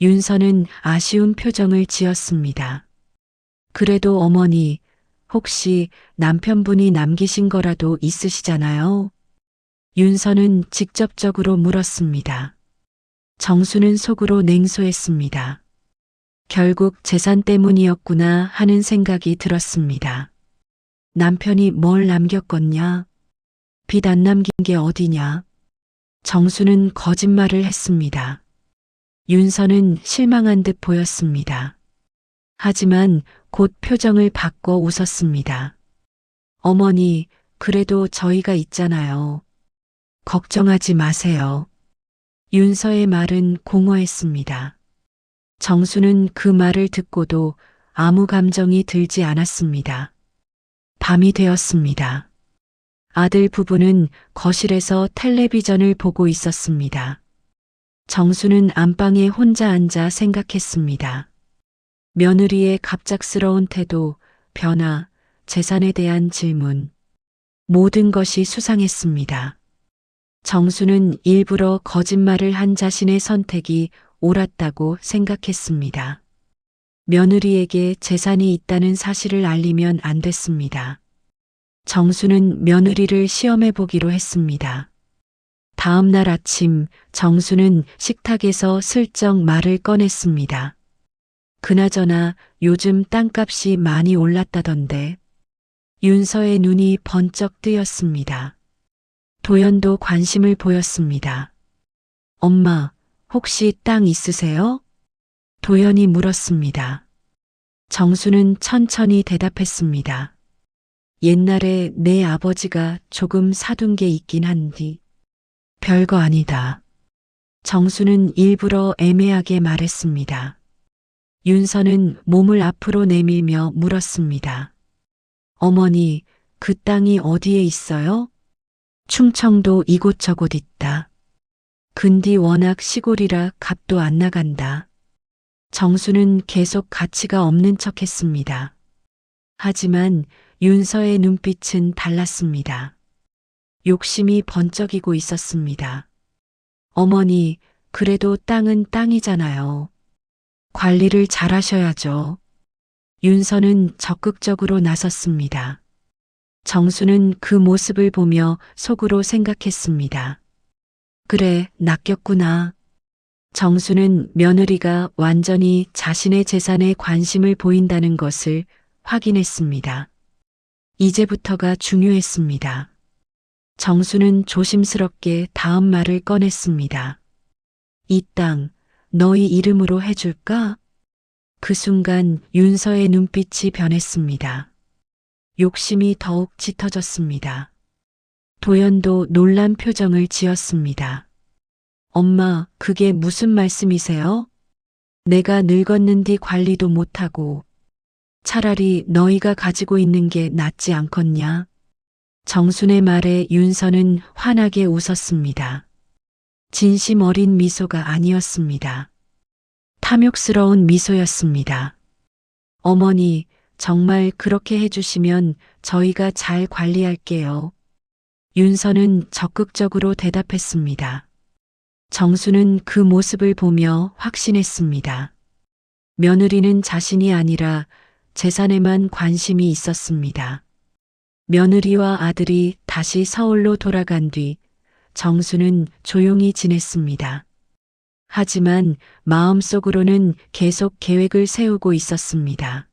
윤서는 아쉬운 표정을 지었습니다. 그래도 어머니, 혹시 남편분이 남기신 거라도 있으시잖아요? 윤서는 직접적으로 물었습니다. 정수는 속으로 냉소했습니다. 결국 재산 때문이었구나 하는 생각이 들었습니다. 남편이 뭘 남겼겠냐? 빚 안 남긴 게 어디냐? 정수는 거짓말을 했습니다. 윤서는 실망한 듯 보였습니다. 하지만 곧 표정을 바꿔 웃었습니다. 어머니, 그래도 저희가 있잖아요. 걱정하지 마세요. 윤서의 말은 공허했습니다. 정수는 그 말을 듣고도 아무 감정이 들지 않았습니다. 밤이 되었습니다. 아들 부부는 거실에서 텔레비전을 보고 있었습니다. 정수는 안방에 혼자 앉아 생각했습니다. 며느리의 갑작스러운 태도, 변화, 재산에 대한 질문, 모든 것이 수상했습니다. 정수는 일부러 거짓말을 한 자신의 선택이 옳았다고 생각했습니다. 며느리에게 재산이 있다는 사실을 알리면 안 됐습니다. 정수는 며느리를 시험해 보기로 했습니다. 다음 날 아침 정수는 식탁에서 슬쩍 말을 꺼냈습니다. 그나저나 요즘 땅값이 많이 올랐다던데. 윤서의 눈이 번쩍 뜨였습니다. 도연도 관심을 보였습니다. 엄마, 혹시 땅 있으세요? 도연이 물었습니다. 정수는 천천히 대답했습니다. 옛날에 내 아버지가 조금 사둔 게 있긴 한디. 별거 아니다. 정수는 일부러 애매하게 말했습니다. 윤서는 몸을 앞으로 내밀며 물었습니다. 어머니, 그 땅이 어디에 있어요? 충청도 이곳저곳 있다. 근디 워낙 시골이라 값도 안 나간다. 정수는 계속 가치가 없는 척했습니다. 하지만 윤서의 눈빛은 달랐습니다. 욕심이 번쩍이고 있었습니다. 어머니, 그래도 땅은 땅이잖아요. 관리를 잘 하셔야죠. 윤서는 적극적으로 나섰습니다. 정수는 그 모습을 보며 속으로 생각했습니다. 그래, 낚였구나. 정수는 며느리가 완전히 자신의 재산에 관심을 보인다는 것을 확인했습니다. 이제부터가 중요했습니다. 정수는 조심스럽게 다음 말을 꺼냈습니다. 이 땅, 너희 이름으로 해줄까? 그 순간 윤서의 눈빛이 변했습니다. 욕심이 더욱 짙어졌습니다. 도연도 놀란 표정을 지었습니다. 엄마, 그게 무슨 말씀이세요? 내가 늙었는디 관리도 못하고 차라리 너희가 가지고 있는 게 낫지 않겠냐? 정순의 말에 윤서는 환하게 웃었습니다. 진심 어린 미소가 아니었습니다. 탐욕스러운 미소였습니다. 어머니, 정말 그렇게 해주시면 저희가 잘 관리할게요. 윤서는 적극적으로 대답했습니다. 정수는 그 모습을 보며 확신했습니다. 며느리는 자신이 아니라 재산에만 관심이 있었습니다. 며느리와 아들이 다시 서울로 돌아간 뒤 정수는 조용히 지냈습니다. 하지만 마음속으로는 계속 계획을 세우고 있었습니다.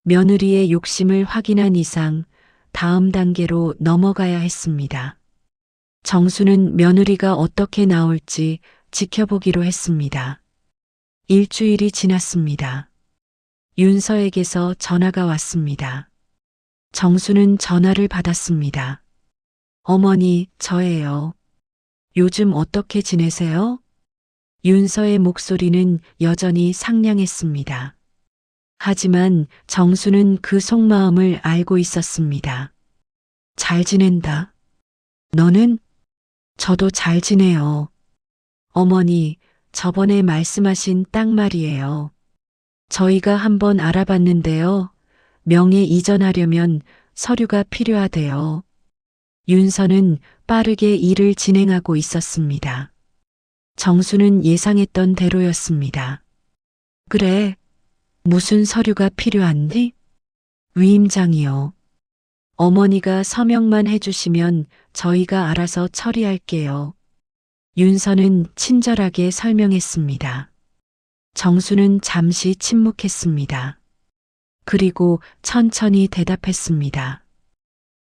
며느리의 욕심을 확인한 이상 다음 단계로 넘어가야 했습니다. 정수는 며느리가 어떻게 나올지 지켜보기로 했습니다. 일주일이 지났습니다. 윤서에게서 전화가 왔습니다. 정수는 전화를 받았습니다. 어머니, 저예요. 요즘 어떻게 지내세요? 윤서의 목소리는 여전히 상냥했습니다. 하지만 정수는 그 속마음을 알고 있었습니다. 잘 지낸다. 너는? 저도 잘 지내요. 어머니, 저번에 말씀하신 딱 말이에요. 저희가 한번 알아봤는데요. 명예 이전하려면 서류가 필요하대요. 윤서는 빠르게 일을 진행하고 있었습니다. 정수는 예상했던 대로였습니다. 그래, 무슨 서류가 필요한디? 위임장이요. 어머니가 서명만 해주시면 저희가 알아서 처리할게요. 윤서는 친절하게 설명했습니다. 정수는 잠시 침묵했습니다. 그리고 천천히 대답했습니다.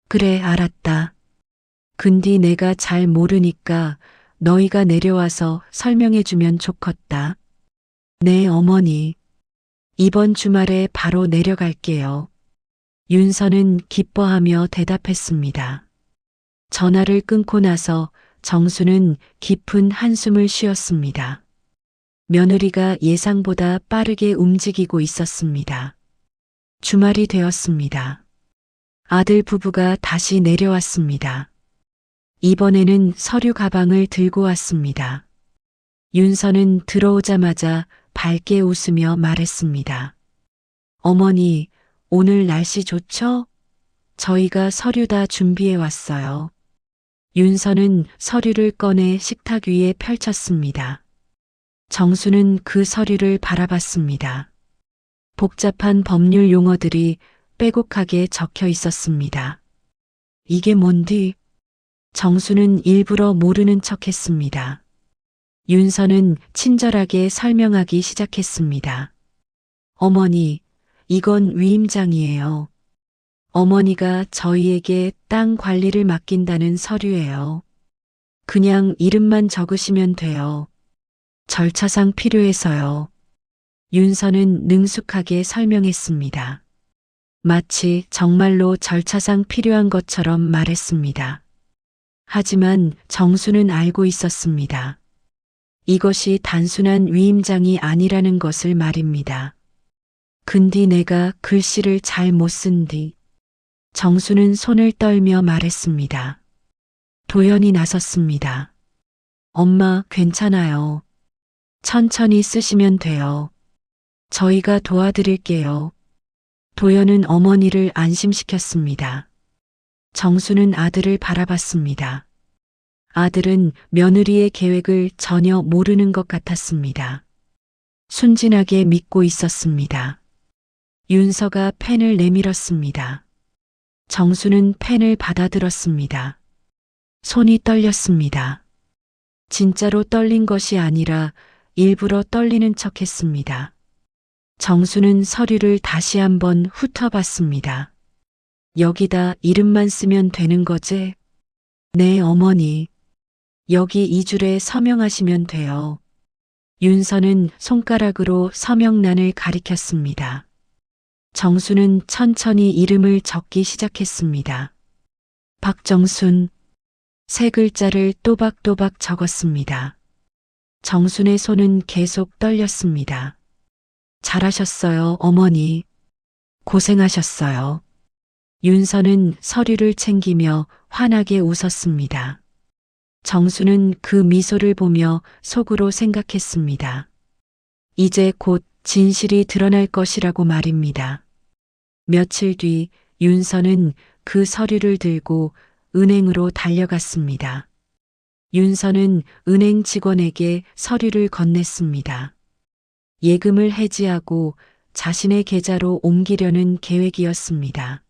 그래, 알았다. 근데 내가 잘 모르니까 너희가 내려와서 설명해주면 좋겠다. 네, 어머니. 이번 주말에 바로 내려갈게요. 윤서는 기뻐하며 대답했습니다. 전화를 끊고 나서 정수는 깊은 한숨을 쉬었습니다. 며느리가 예상보다 빠르게 움직이고 있었습니다. 주말이 되었습니다. 아들 부부가 다시 내려왔습니다. 이번에는 서류 가방을 들고 왔습니다. 윤서는 들어오자마자 밝게 웃으며 말했습니다. 어머니, 오늘 날씨 좋죠? 저희가 서류 다 준비해 왔어요. 윤서는 서류를 꺼내 식탁 위에 펼쳤습니다. 정수는 그 서류를 바라봤습니다. 복잡한 법률 용어들이 빼곡하게 적혀 있었습니다. 이게 뭔디? 정수는 일부러 모르는 척했습니다. 윤서는 친절하게 설명하기 시작했습니다. 어머니, 이건 위임장이에요. 어머니가 저희에게 땅 관리를 맡긴다는 서류예요. 그냥 이름만 적으시면 돼요. 절차상 필요해서요. 윤서는 능숙하게 설명했습니다. 마치 정말로 절차상 필요한 것처럼 말했습니다. 하지만 정수는 알고 있었습니다. 이것이 단순한 위임장이 아니라는 것을 말입니다. 근데 내가 글씨를 잘 못 쓴디. 정수는 손을 떨며 말했습니다. 도연이 나섰습니다. 엄마, 괜찮아요. 천천히 쓰시면 돼요. 저희가 도와드릴게요. 도연은 어머니를 안심시켰습니다. 정수는 아들을 바라봤습니다. 아들은 며느리의 계획을 전혀 모르는 것 같았습니다. 순진하게 믿고 있었습니다. 윤서가 펜을 내밀었습니다. 정수는 펜을 받아들었습니다. 손이 떨렸습니다. 진짜로 떨린 것이 아니라 일부러 떨리는 척했습니다. 정수는 서류를 다시 한번 훑어봤습니다. 여기다 이름만 쓰면 되는 거지? 네, 어머니. 여기 이 줄에 서명하시면 돼요. 윤서는 손가락으로 서명란을 가리켰습니다. 정수는 천천히 이름을 적기 시작했습니다. 박정순. 세 글자를 또박또박 적었습니다. 정순의 손은 계속 떨렸습니다. 잘하셨어요, 어머니. 고생하셨어요. 윤서는 서류를 챙기며 환하게 웃었습니다. 정수는 그 미소를 보며 속으로 생각했습니다. 이제 곧 진실이 드러날 것이라고 말입니다. 며칠 뒤 윤서는 그 서류를 들고 은행으로 달려갔습니다. 윤서는 은행 직원에게 서류를 건넸습니다. 예금을 해지하고 자신의 계좌로 옮기려는 계획이었습니다.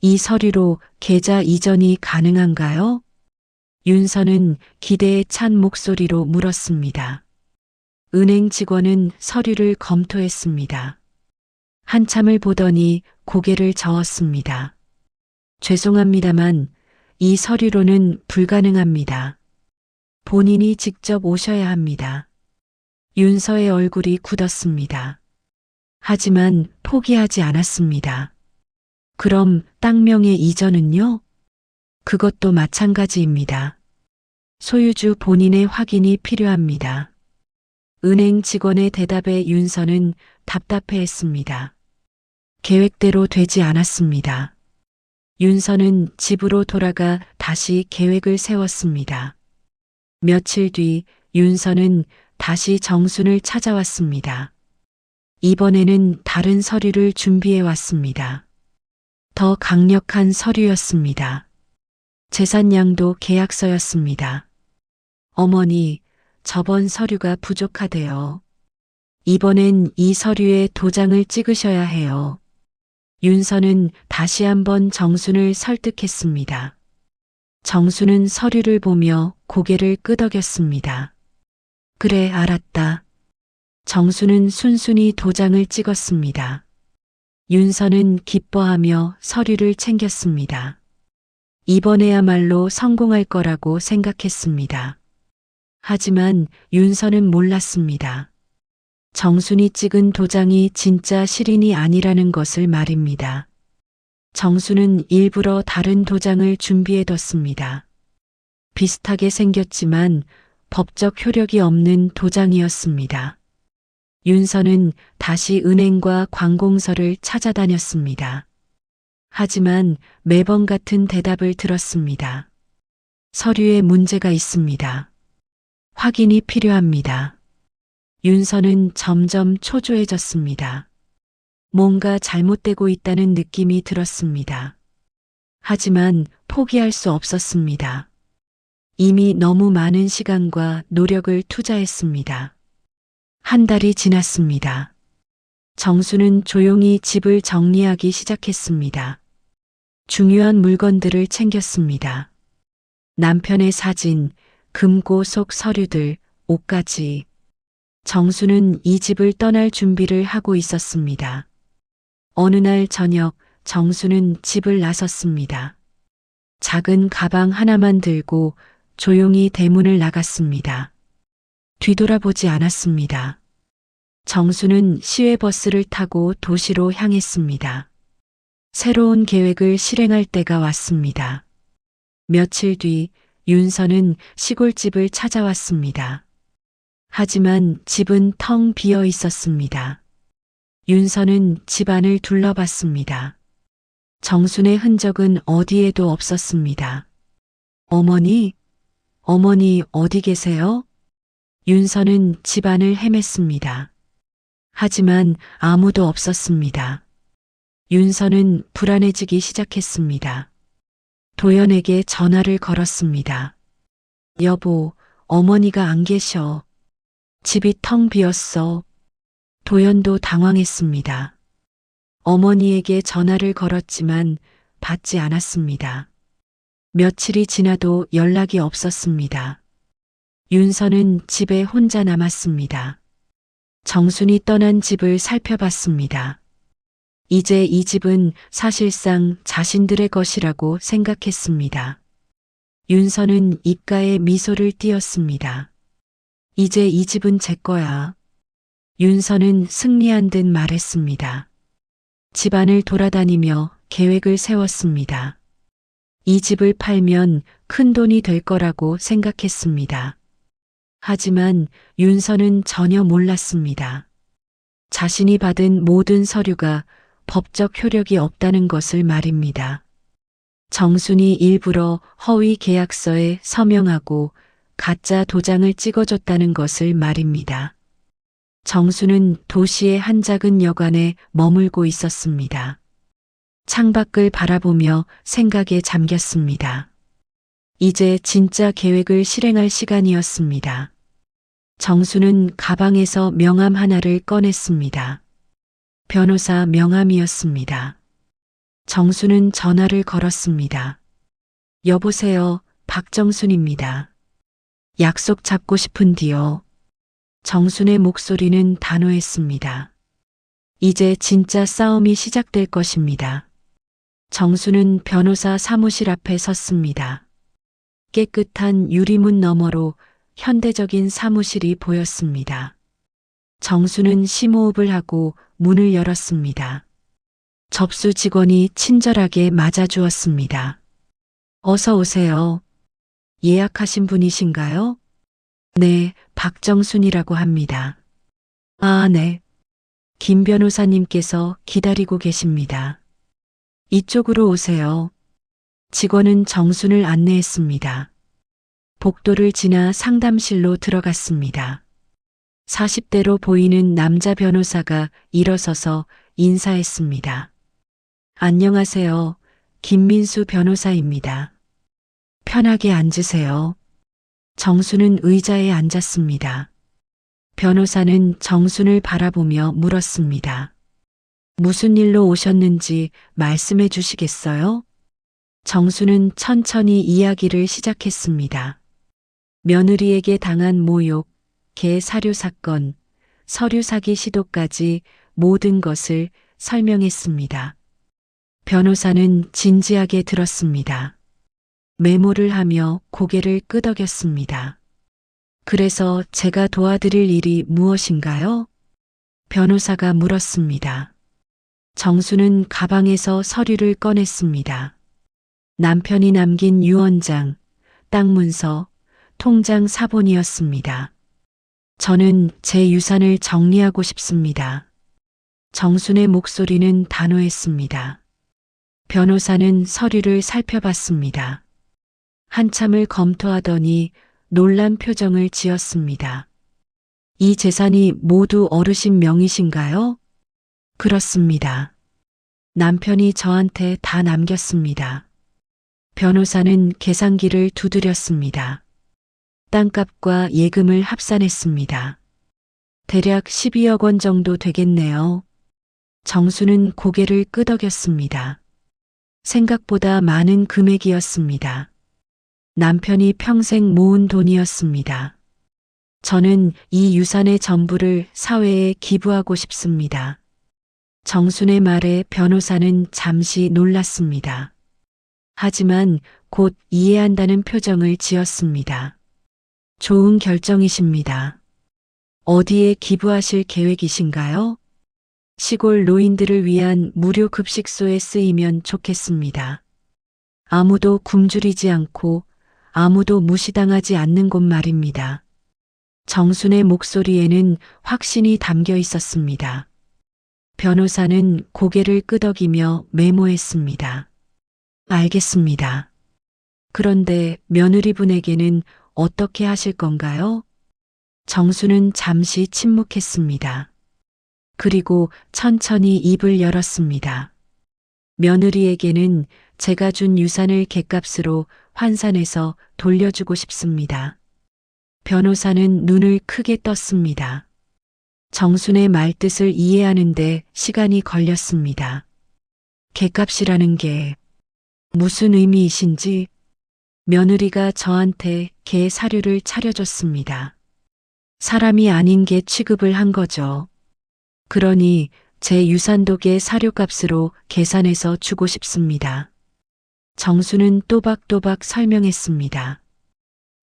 이 서류로 계좌 이전이 가능한가요? 윤서는 기대에 찬 목소리로 물었습니다. 은행 직원은 서류를 검토했습니다. 한참을 보더니 고개를 저었습니다. 죄송합니다만 이 서류로는 불가능합니다. 본인이 직접 오셔야 합니다. 윤서의 얼굴이 굳었습니다. 하지만 포기하지 않았습니다. 그럼 땅명의 이전은요? 그것도 마찬가지입니다. 소유주 본인의 확인이 필요합니다. 은행 직원의 대답에 윤서는 답답해했습니다. 계획대로 되지 않았습니다. 윤서는 집으로 돌아가 다시 계획을 세웠습니다. 며칠 뒤 윤서는 다시 정순을 찾아왔습니다. 이번에는 다른 서류를 준비해 왔습니다. 더 강력한 서류였습니다. 재산양도 계약서였습니다. 어머니, 저번 서류가 부족하대요. 이번엔 이 서류에 도장을 찍으셔야 해요. 윤서는 다시 한번 정순을 설득했습니다. 정순은 서류를 보며 고개를 끄덕였습니다. 그래, 알았다. 정순은 순순히 도장을 찍었습니다. 윤서는 기뻐하며 서류를 챙겼습니다. 이번에야말로 성공할 거라고 생각했습니다. 하지만 윤서는 몰랐습니다. 정순이 찍은 도장이 진짜 실인이 아니라는 것을 말입니다. 정순은 일부러 다른 도장을 준비해뒀습니다. 비슷하게 생겼지만 법적 효력이 없는 도장이었습니다. 윤서는 다시 은행과 관공서를 찾아다녔습니다. 하지만 매번 같은 대답을 들었습니다. 서류에 문제가 있습니다. 확인이 필요합니다. 윤서는 점점 초조해졌습니다. 뭔가 잘못되고 있다는 느낌이 들었습니다. 하지만 포기할 수 없었습니다. 이미 너무 많은 시간과 노력을 투자했습니다. 한 달이 지났습니다. 정수는 조용히 집을 정리하기 시작했습니다. 중요한 물건들을 챙겼습니다. 남편의 사진, 금고 속 서류들, 옷까지. 정수는 이 집을 떠날 준비를 하고 있었습니다. 어느 날 저녁 정수는 집을 나섰습니다. 작은 가방 하나만 들고 조용히 대문을 나갔습니다. 뒤돌아보지 않았습니다. 정수는 시외버스를 타고 도시로 향했습니다. 새로운 계획을 실행할 때가 왔습니다. 며칠 뒤 윤서는 시골집을 찾아왔습니다. 하지만 집은 텅 비어 있었습니다. 윤서는 집안을 둘러봤습니다. 정순의 흔적은 어디에도 없었습니다. 어머니, 어머니 어디 계세요? 윤서는 집안을 헤맸습니다. 하지만 아무도 없었습니다. 윤서는 불안해지기 시작했습니다. 도연에게 전화를 걸었습니다. 여보, 어머니가 안 계셔. 집이 텅 비었어. 도연도 당황했습니다. 어머니에게 전화를 걸었지만 받지 않았습니다. 며칠이 지나도 연락이 없었습니다. 윤서는 집에 혼자 남았습니다. 정순이 떠난 집을 살펴봤습니다. 이제 이 집은 사실상 자신들의 것이라고 생각했습니다. 윤서는 입가에 미소를 띄었습니다. 이제 이 집은 제 거야. 윤서는 승리한 듯 말했습니다. 집안을 돌아다니며 계획을 세웠습니다. 이 집을 팔면 큰 돈이 될 거라고 생각했습니다. 하지만 윤서는 전혀 몰랐습니다. 자신이 받은 모든 서류가 법적 효력이 없다는 것을 말입니다. 정순이 일부러 허위 계약서에 서명하고 가짜 도장을 찍어줬다는 것을 말입니다. 정수는 도시의 한 작은 여관에 머물고 있었습니다. 창밖을 바라보며 생각에 잠겼습니다. 이제 진짜 계획을 실행할 시간이었습니다. 정수는 가방에서 명함 하나를 꺼냈습니다. 변호사 명함이었습니다. 정수는 전화를 걸었습니다. 여보세요, 박정순입니다. 약속 잡고 싶은디요. 정순의 목소리는 단호했습니다. 이제 진짜 싸움이 시작될 것입니다. 정수는 변호사 사무실 앞에 섰습니다. 깨끗한 유리문 너머로 현대적인 사무실이 보였습니다. 정수는 심호흡을 하고 문을 열었습니다. 접수 직원이 친절하게 맞아주었습니다. 어서 오세요. 예약하신 분이신가요? 네, 박정순이라고 합니다. 아, 네. 김 변호사님께서 기다리고 계십니다. 이쪽으로 오세요. 직원은 정순을 안내했습니다. 복도를 지나 상담실로 들어갔습니다. 40대로 보이는 남자 변호사가 일어서서 인사했습니다. 안녕하세요. 김민수 변호사입니다. 편하게 앉으세요. 정순은 의자에 앉았습니다. 변호사는 정순을 바라보며 물었습니다. 무슨 일로 오셨는지 말씀해 주시겠어요? 정순은 천천히 이야기를 시작했습니다. 며느리에게 당한 모욕, 개 사료 사건, 서류 사기 시도까지 모든 것을 설명했습니다. 변호사는 진지하게 들었습니다. 메모를 하며 고개를 끄덕였습니다. 그래서 제가 도와드릴 일이 무엇인가요? 변호사가 물었습니다. 정수는 가방에서 서류를 꺼냈습니다. 남편이 남긴 유언장, 땅 문서, 통장 사본이었습니다. 저는 제 유산을 정리하고 싶습니다. 정순의 목소리는 단호했습니다. 변호사는 서류를 살펴봤습니다. 한참을 검토하더니 놀란 표정을 지었습니다. 이 재산이 모두 어르신 명의신가요? 그렇습니다. 남편이 저한테 다 남겼습니다. 변호사는 계산기를 두드렸습니다. 땅값과 예금을 합산했습니다. 대략 12억 원 정도 되겠네요. 정수는 고개를 끄덕였습니다. 생각보다 많은 금액이었습니다. 남편이 평생 모은 돈이었습니다. 저는 이 유산의 전부를 사회에 기부하고 싶습니다. 정순의 말에 변호사는 잠시 놀랐습니다. 하지만 곧 이해한다는 표정을 지었습니다. 좋은 결정이십니다. 어디에 기부하실 계획이신가요? 시골 노인들을 위한 무료 급식소에 쓰이면 좋겠습니다. 아무도 굶주리지 않고 아무도 무시당하지 않는 곳 말입니다. 정순의 목소리에는 확신이 담겨 있었습니다. 변호사는 고개를 끄덕이며 메모했습니다. 알겠습니다. 그런데 며느리분에게는 어떻게 하실 건가요? 정수는 잠시 침묵했습니다. 그리고 천천히 입을 열었습니다. 며느리에게는 제가 준 유산을 갯값으로 환산해서 돌려주고 싶습니다. 변호사는 눈을 크게 떴습니다. 정순의 말뜻을 이해하는데 시간이 걸렸습니다. 갯값이라는 게 무슨 의미이신지 며느리가 저한테 개 사료를 차려줬습니다. 사람이 아닌 개 취급을 한 거죠. 그러니 제 유산독의 사료값으로 계산해서 주고 싶습니다. 정순은 또박또박 설명했습니다.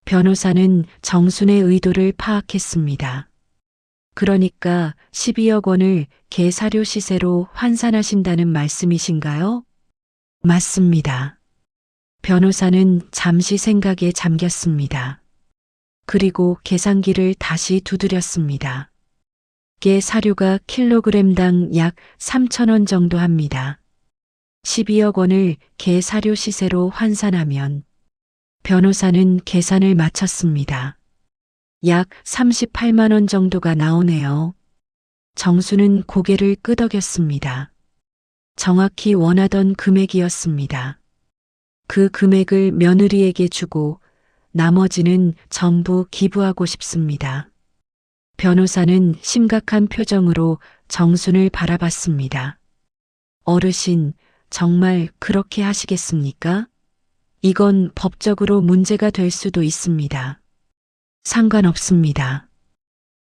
변호사는 정순의 의도를 파악했습니다. 그러니까 12억 원을 개 사료 시세로 환산하신다는 말씀이신가요? 맞습니다. 변호사는 잠시 생각에 잠겼습니다. 그리고 계산기를 다시 두드렸습니다. 개 사료가 킬로그램당 약 3,000원 정도 합니다. 12억 원을 개 사료 시세로 환산하면 변호사는 계산을 마쳤습니다. 약 38만 원 정도가 나오네요. 정수는 고개를 끄덕였습니다. 정확히 원하던 금액이었습니다. 그 금액을 며느리에게 주고 나머지는 전부 기부하고 싶습니다. 변호사는 심각한 표정으로 정순을 바라봤습니다. 어르신, 정말 그렇게 하시겠습니까? 이건 법적으로 문제가 될 수도 있습니다. 상관없습니다.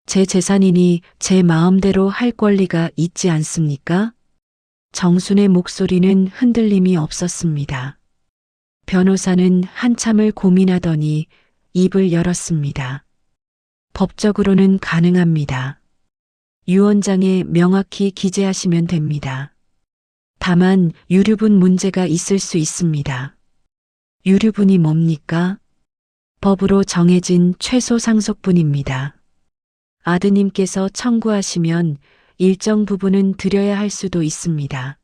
제 재산이니 제 마음대로 할 권리가 있지 않습니까? 정순의 목소리는 흔들림이 없었습니다. 변호사는 한참을 고민하더니 입을 열었습니다. 법적으로는 가능합니다. 유언장에 명확히 기재하시면 됩니다. 다만 유류분 문제가 있을 수 있습니다. 유류분이 뭡니까? 법으로 정해진 최소 상속분입니다. 아드님께서 청구하시면 일정 부분은 드려야 할 수도 있습니다.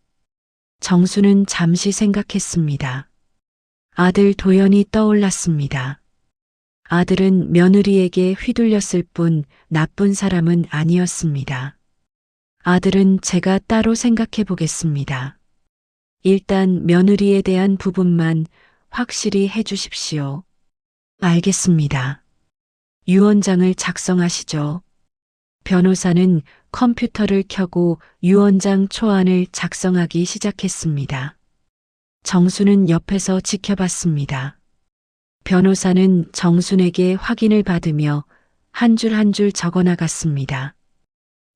정수는 잠시 생각했습니다. 아들 도연이 떠올랐습니다. 아들은 며느리에게 휘둘렸을 뿐 나쁜 사람은 아니었습니다. 아들은 제가 따로 생각해 보겠습니다. 일단 며느리에 대한 부분만 확실히 해 주십시오. 알겠습니다. 유언장을 작성하시죠. 변호사는 컴퓨터를 켜고 유언장 초안을 작성하기 시작했습니다. 정순은 옆에서 지켜봤습니다. 변호사는 정순에게 확인을 받으며 한 줄 한 줄 적어나갔습니다.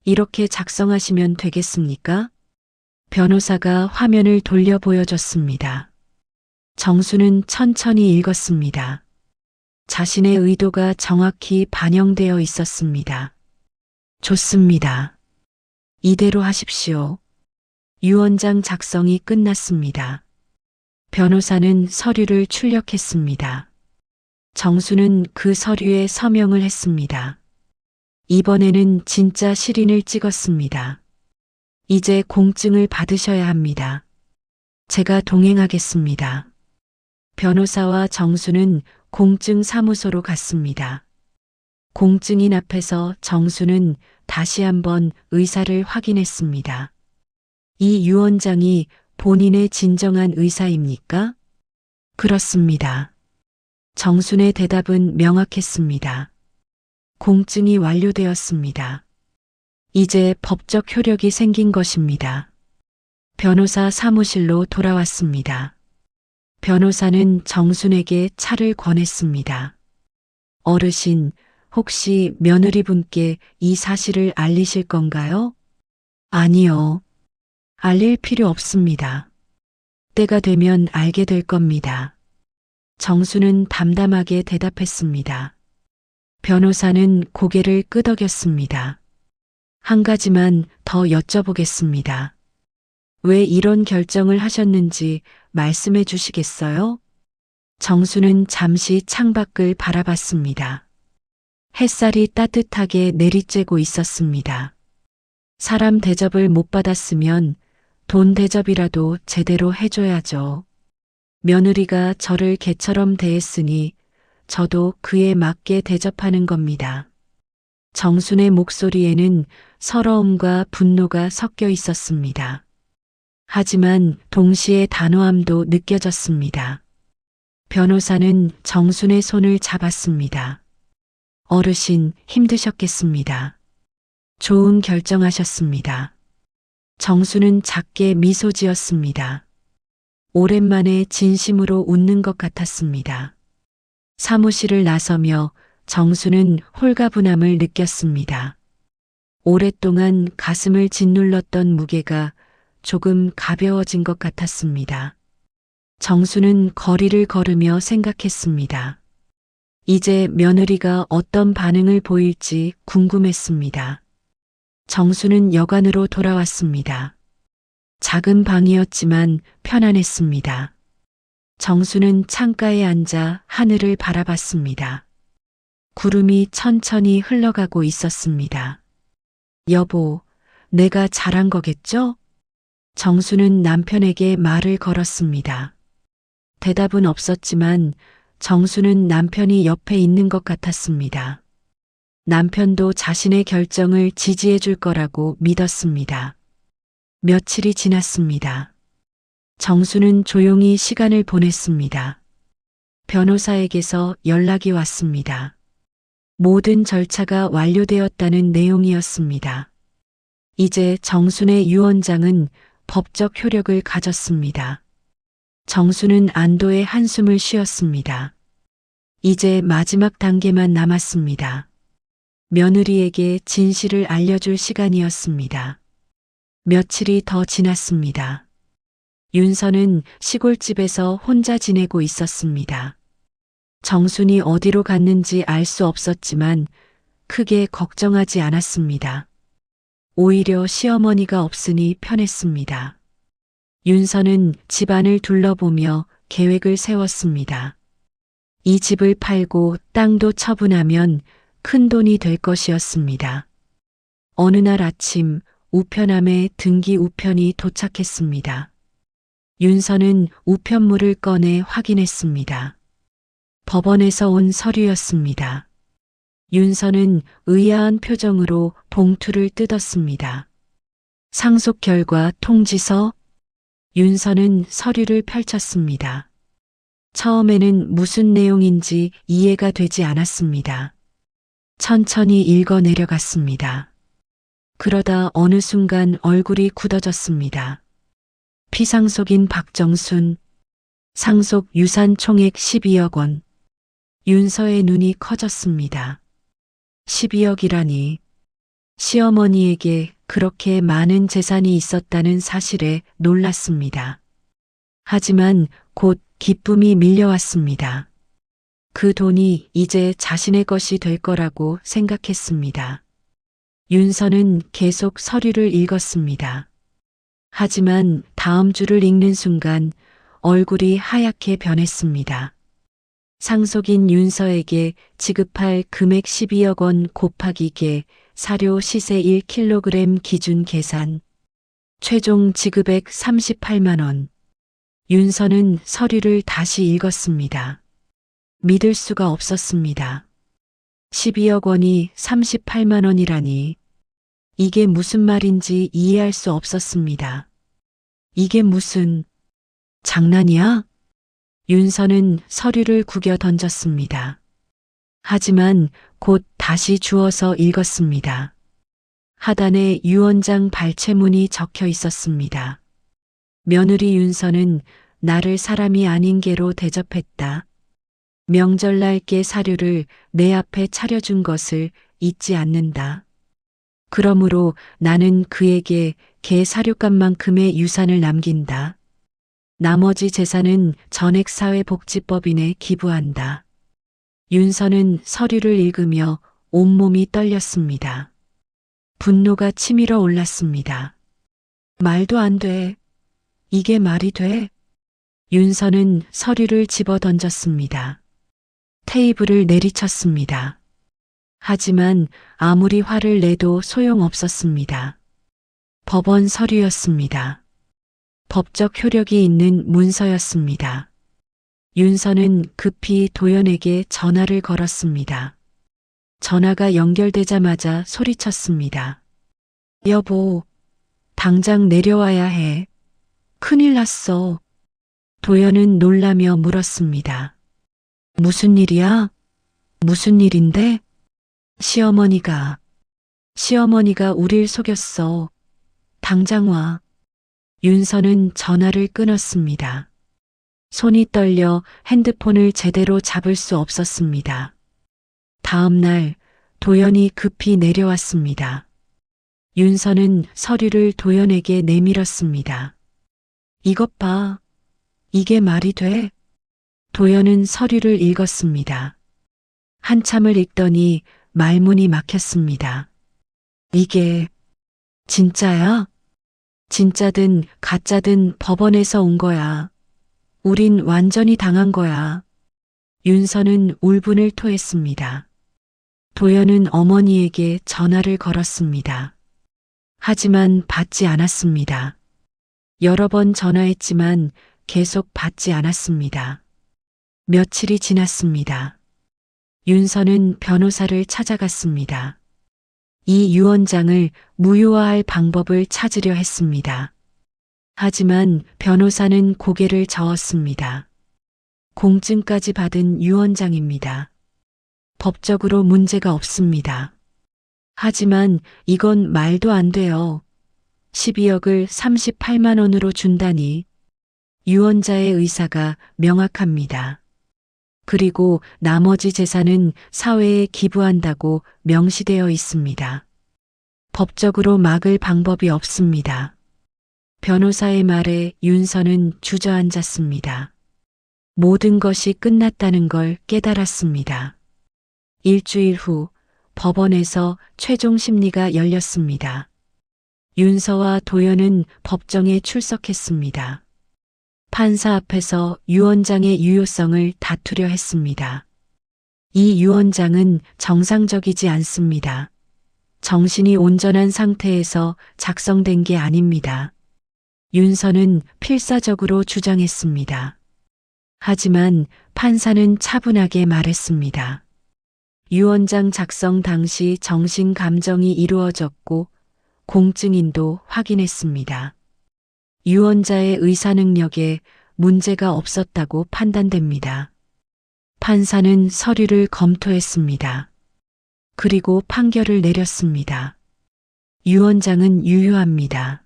이렇게 작성하시면 되겠습니까? 변호사가 화면을 돌려 보여줬습니다. 정순은 천천히 읽었습니다. 자신의 의도가 정확히 반영되어 있었습니다. 좋습니다. 이대로 하십시오. 유언장 작성이 끝났습니다. 변호사는 서류를 출력했습니다. 정수는 그 서류에 서명을 했습니다. 이번에는 진짜 실인을 찍었습니다. 이제 공증을 받으셔야 합니다. 제가 동행하겠습니다. 변호사와 정수는 공증 사무소로 갔습니다. 공증인 앞에서 정수는 다시 한번 의사를 확인했습니다. 이 유언장이 본인의 진정한 의사입니까? 그렇습니다. 정순의 대답은 명확했습니다. 공증이 완료되었습니다. 이제 법적 효력이 생긴 것입니다. 변호사 사무실로 돌아왔습니다. 변호사는 정순에게 차를 권했습니다. 어르신, 혹시 며느리분께 이 사실을 알리실 건가요? 아니요. 알릴 필요 없습니다. 때가 되면 알게 될 겁니다. 정수는 담담하게 대답했습니다. 변호사는 고개를 끄덕였습니다. 한 가지만 더 여쭤보겠습니다. 왜 이런 결정을 하셨는지 말씀해 주시겠어요? 정수는 잠시 창밖을 바라봤습니다. 햇살이 따뜻하게 내리쬐고 있었습니다. 사람 대접을 못 받았으면 돈 대접이라도 제대로 해줘야죠. 며느리가 저를 개처럼 대했으니 저도 그에 맞게 대접하는 겁니다. 정순의 목소리에는 서러움과 분노가 섞여 있었습니다. 하지만 동시에 단호함도 느껴졌습니다. 변호사는 정순의 손을 잡았습니다. 어르신, 힘드셨겠습니다. 좋은 결정하셨습니다. 정수는 작게 미소 지었습니다. 오랜만에 진심으로 웃는 것 같았습니다. 사무실을 나서며 정수는 홀가분함을 느꼈습니다. 오랫동안 가슴을 짓눌렀던 무게가 조금 가벼워진 것 같았습니다. 정수는 거리를 걸으며 생각했습니다. 이제 며느리가 어떤 반응을 보일지 궁금했습니다. 정수는 여관으로 돌아왔습니다. 작은 방이었지만 편안했습니다. 정수는 창가에 앉아 하늘을 바라봤습니다. 구름이 천천히 흘러가고 있었습니다. 여보, 내가 잘한 거겠죠? 정수는 남편에게 말을 걸었습니다. 대답은 없었지만 정수는 남편이 옆에 있는 것 같았습니다. 남편도 자신의 결정을 지지해 줄 거라고 믿었습니다. 며칠이 지났습니다. 정수는 조용히 시간을 보냈습니다. 변호사에게서 연락이 왔습니다. 모든 절차가 완료되었다는 내용이었습니다. 이제 정순의 유언장은 법적 효력을 가졌습니다. 정수는 안도의 한숨을 쉬었습니다. 이제 마지막 단계만 남았습니다. 며느리에게 진실을 알려줄 시간이었습니다. 며칠이 더 지났습니다. 윤서는 시골집에서 혼자 지내고 있었습니다. 정순이 어디로 갔는지 알 수 없었지만 크게 걱정하지 않았습니다. 오히려 시어머니가 없으니 편했습니다. 윤서는 집안을 둘러보며 계획을 세웠습니다. 이 집을 팔고 땅도 처분하면 큰 돈이 될 것이었습니다. 어느 날 아침 우편함에 등기 우편이 도착했습니다. 윤서는 우편물을 꺼내 확인했습니다. 법원에서 온 서류였습니다. 윤서는 의아한 표정으로 봉투를 뜯었습니다. 상속 결과 통지서? 윤서는 서류를 펼쳤습니다. 처음에는 무슨 내용인지 이해가 되지 않았습니다. 천천히 읽어 내려갔습니다. 그러다 어느 순간 얼굴이 굳어졌습니다. 피상속인 박정순, 상속 유산 총액 12억 원. 윤서의 눈이 커졌습니다. 12억이라니. 시어머니에게 그렇게 많은 재산이 있었다는 사실에 놀랐습니다. 하지만 곧 기쁨이 밀려왔습니다. 그 돈이 이제 자신의 것이 될 거라고 생각했습니다. 윤서는 계속 서류를 읽었습니다. 하지만 다음 줄을 읽는 순간 얼굴이 하얗게 변했습니다. 상속인 윤서에게 지급할 금액 12억 원 곱하기 개 사료 시세 1kg 기준 계산. 최종 지급액 38만 원. 윤서는 서류를 다시 읽었습니다. 믿을 수가 없었습니다. 12억 원이 38만 원이라니. 이게 무슨 말인지 이해할 수 없었습니다. 이게 무슨 장난이야? 윤서는 서류를 구겨 던졌습니다. 하지만 곧 다시 주워서 읽었습니다. 하단에 유언장 발췌문이 적혀 있었습니다. 며느리 윤서는 나를 사람이 아닌 개로 대접했다. 명절날 개 사료를 내 앞에 차려준 것을 잊지 않는다. 그러므로 나는 그에게 개 사료값만큼의 유산을 남긴다. 나머지 재산은 전액사회복지법인에 기부한다. 윤서는 서류를 읽으며 온몸이 떨렸습니다. 분노가 치밀어 올랐습니다. 말도 안 돼. 이게 말이 돼? 윤서는 서류를 집어 던졌습니다. 테이블을 내리쳤습니다. 하지만 아무리 화를 내도 소용없었습니다. 법원 서류였습니다. 법적 효력이 있는 문서였습니다. 윤서는 급히 도연에게 전화를 걸었습니다. 전화가 연결되자마자 소리쳤습니다. 여보, 당장 내려와야 해. 큰일 났어. 도연은 놀라며 물었습니다. 무슨 일이야? 무슨 일인데? 시어머니가 우릴 속였어. 당장 와. 윤서는 전화를 끊었습니다. 손이 떨려 핸드폰을 제대로 잡을 수 없었습니다. 다음 날 도연이 급히 내려왔습니다. 윤서는 서류를 도연에게 내밀었습니다. 이것 봐. 이게 말이 돼? 도연은 서류를 읽었습니다. 한참을 읽더니 말문이 막혔습니다. 이게 진짜야? 진짜든 가짜든 법원에서 온 거야. 우린 완전히 당한 거야. 윤서는 울분을 토했습니다. 도연은 어머니에게 전화를 걸었습니다. 하지만 받지 않았습니다. 여러 번 전화했지만 계속 받지 않았습니다. 며칠이 지났습니다. 윤서는 변호사를 찾아갔습니다. 이 유언장을 무효화할 방법을 찾으려 했습니다. 하지만 변호사는 고개를 저었습니다. 공증까지 받은 유언장입니다. 법적으로 문제가 없습니다. 하지만 이건 말도 안 돼요. 12억을 38만 원으로 준다니. 유언자의 의사가 명확합니다. 그리고 나머지 재산은 사회에 기부한다고 명시되어 있습니다. 법적으로 막을 방법이 없습니다. 변호사의 말에 윤서는 주저앉았습니다. 모든 것이 끝났다는 걸 깨달았습니다. 일주일 후 법원에서 최종 심리가 열렸습니다. 윤서와 도연은 법정에 출석했습니다. 판사 앞에서 유언장의 유효성을 다투려 했습니다. 이 유언장은 정상적이지 않습니다. 정신이 온전한 상태에서 작성된 게 아닙니다. 윤서는 필사적으로 주장했습니다. 하지만 판사는 차분하게 말했습니다. 유언장 작성 당시 정신 감정이 이루어졌고 공증인도 확인했습니다. 유언자의 의사 능력에 문제가 없었다고 판단됩니다. 판사는 서류를 검토했습니다. 그리고 판결을 내렸습니다. 유언장은 유효합니다.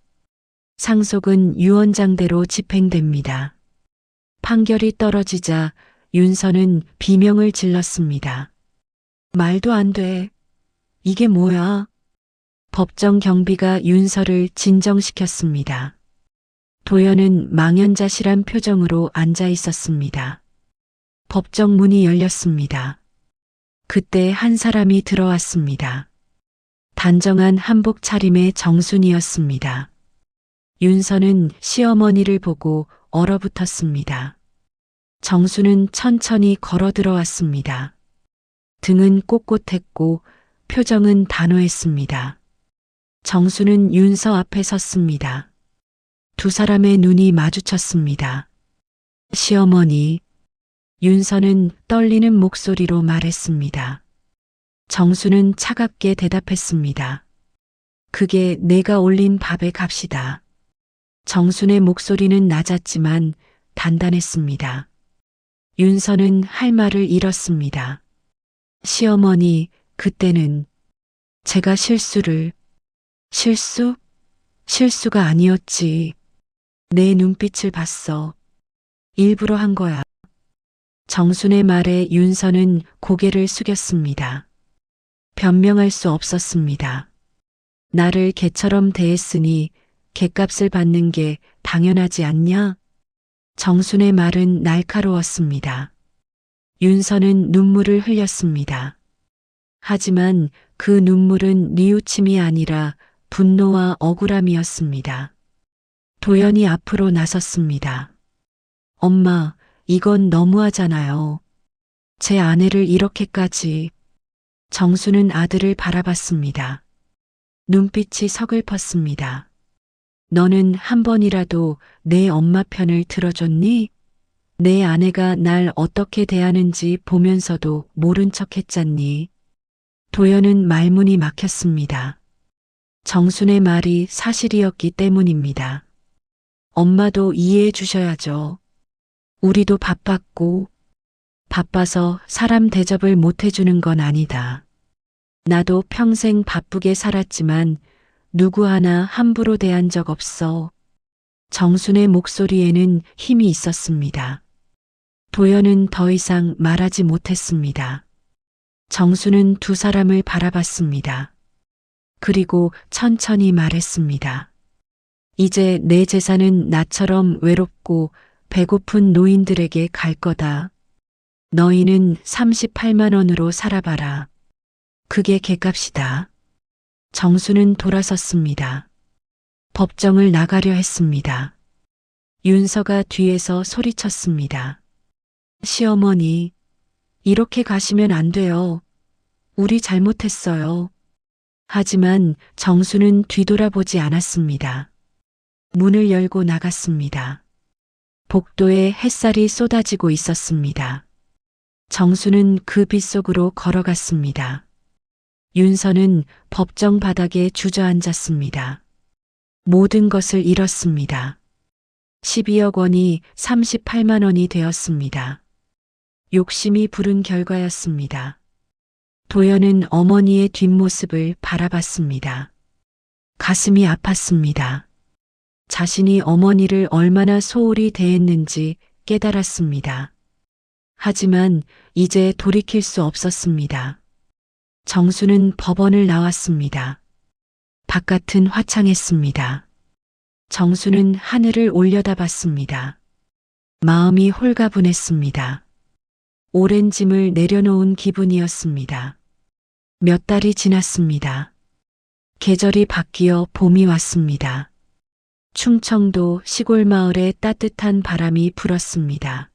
상속은 유언장대로 집행됩니다. 판결이 떨어지자 윤서는 비명을 질렀습니다. 말도 안 돼. 이게 뭐야? 법정 경비가 윤서를 진정시켰습니다. 도연은 망연자실한 표정으로 앉아 있었습니다. 법정 문이 열렸습니다. 그때 한 사람이 들어왔습니다. 단정한 한복 차림의 정순이었습니다. 윤서는 시어머니를 보고 얼어붙었습니다. 정수는 천천히 걸어 들어왔습니다. 등은 꼿꼿했고 표정은 단호했습니다. 정수는 윤서 앞에 섰습니다. 두 사람의 눈이 마주쳤습니다. 시어머니, 윤서는 떨리는 목소리로 말했습니다. 정수는 차갑게 대답했습니다. 그게 내가 올린 밥의 값이다. 정순의 목소리는 낮았지만 단단했습니다. 윤서는 할 말을 잃었습니다. 시어머니, 그때는 제가 실수가 아니었지. 내 눈빛을 봤어. 일부러 한 거야. 정순의 말에 윤서는 고개를 숙였습니다. 변명할 수 없었습니다. 나를 개처럼 대했으니 개값을 받는 게 당연하지 않냐? 정순의 말은 날카로웠습니다. 윤서는 눈물을 흘렸습니다. 하지만 그 눈물은 뉘우침이 아니라 분노와 억울함이었습니다. 도연이 앞으로 나섰습니다. 엄마, 이건 너무하잖아요. 제 아내를 이렇게까지. 정수는 아들을 바라봤습니다. 눈빛이 서글펐습니다. 너는 한 번이라도 내 엄마 편을 들어줬니? 내 아내가 날 어떻게 대하는지 보면서도 모른 척 했잖니. 도연은 말문이 막혔습니다. 정순의 말이 사실이었기 때문입니다. 엄마도 이해해 주셔야죠. 우리도 바빠서 사람 대접을 못 해주는 건 아니다. 나도 평생 바쁘게 살았지만 누구 하나 함부로 대한 적 없어. 정순의 목소리에는 힘이 있었습니다. 도연은 더 이상 말하지 못했습니다. 정순은 두 사람을 바라봤습니다. 그리고 천천히 말했습니다. 이제 내 재산은 나처럼 외롭고 배고픈 노인들에게 갈 거다. 너희는 38만 원으로 살아봐라. 그게 객값이다. 정수는 돌아섰습니다. 법정을 나가려 했습니다. 윤서가 뒤에서 소리쳤습니다. 시어머니, 이렇게 가시면 안 돼요. 우리 잘못했어요. 하지만 정수는 뒤돌아보지 않았습니다. 문을 열고 나갔습니다. 복도에 햇살이 쏟아지고 있었습니다. 정수는 그 빛 속으로 걸어갔습니다. 윤서는 법정 바닥에 주저앉았습니다. 모든 것을 잃었습니다. 12억 원이 38만 원이 되었습니다. 욕심이 부른 결과였습니다. 도연은 어머니의 뒷모습을 바라봤습니다. 가슴이 아팠습니다. 자신이 어머니를 얼마나 소홀히 대했는지 깨달았습니다. 하지만 이제 돌이킬 수 없었습니다. 정수는 법원을 나왔습니다. 바깥은 화창했습니다. 정수는 하늘을 올려다봤습니다. 마음이 홀가분했습니다. 오랜 짐을 내려놓은 기분이었습니다. 몇 달이 지났습니다. 계절이 바뀌어 봄이 왔습니다. 충청도 시골 마을에 따뜻한 바람이 불었습니다.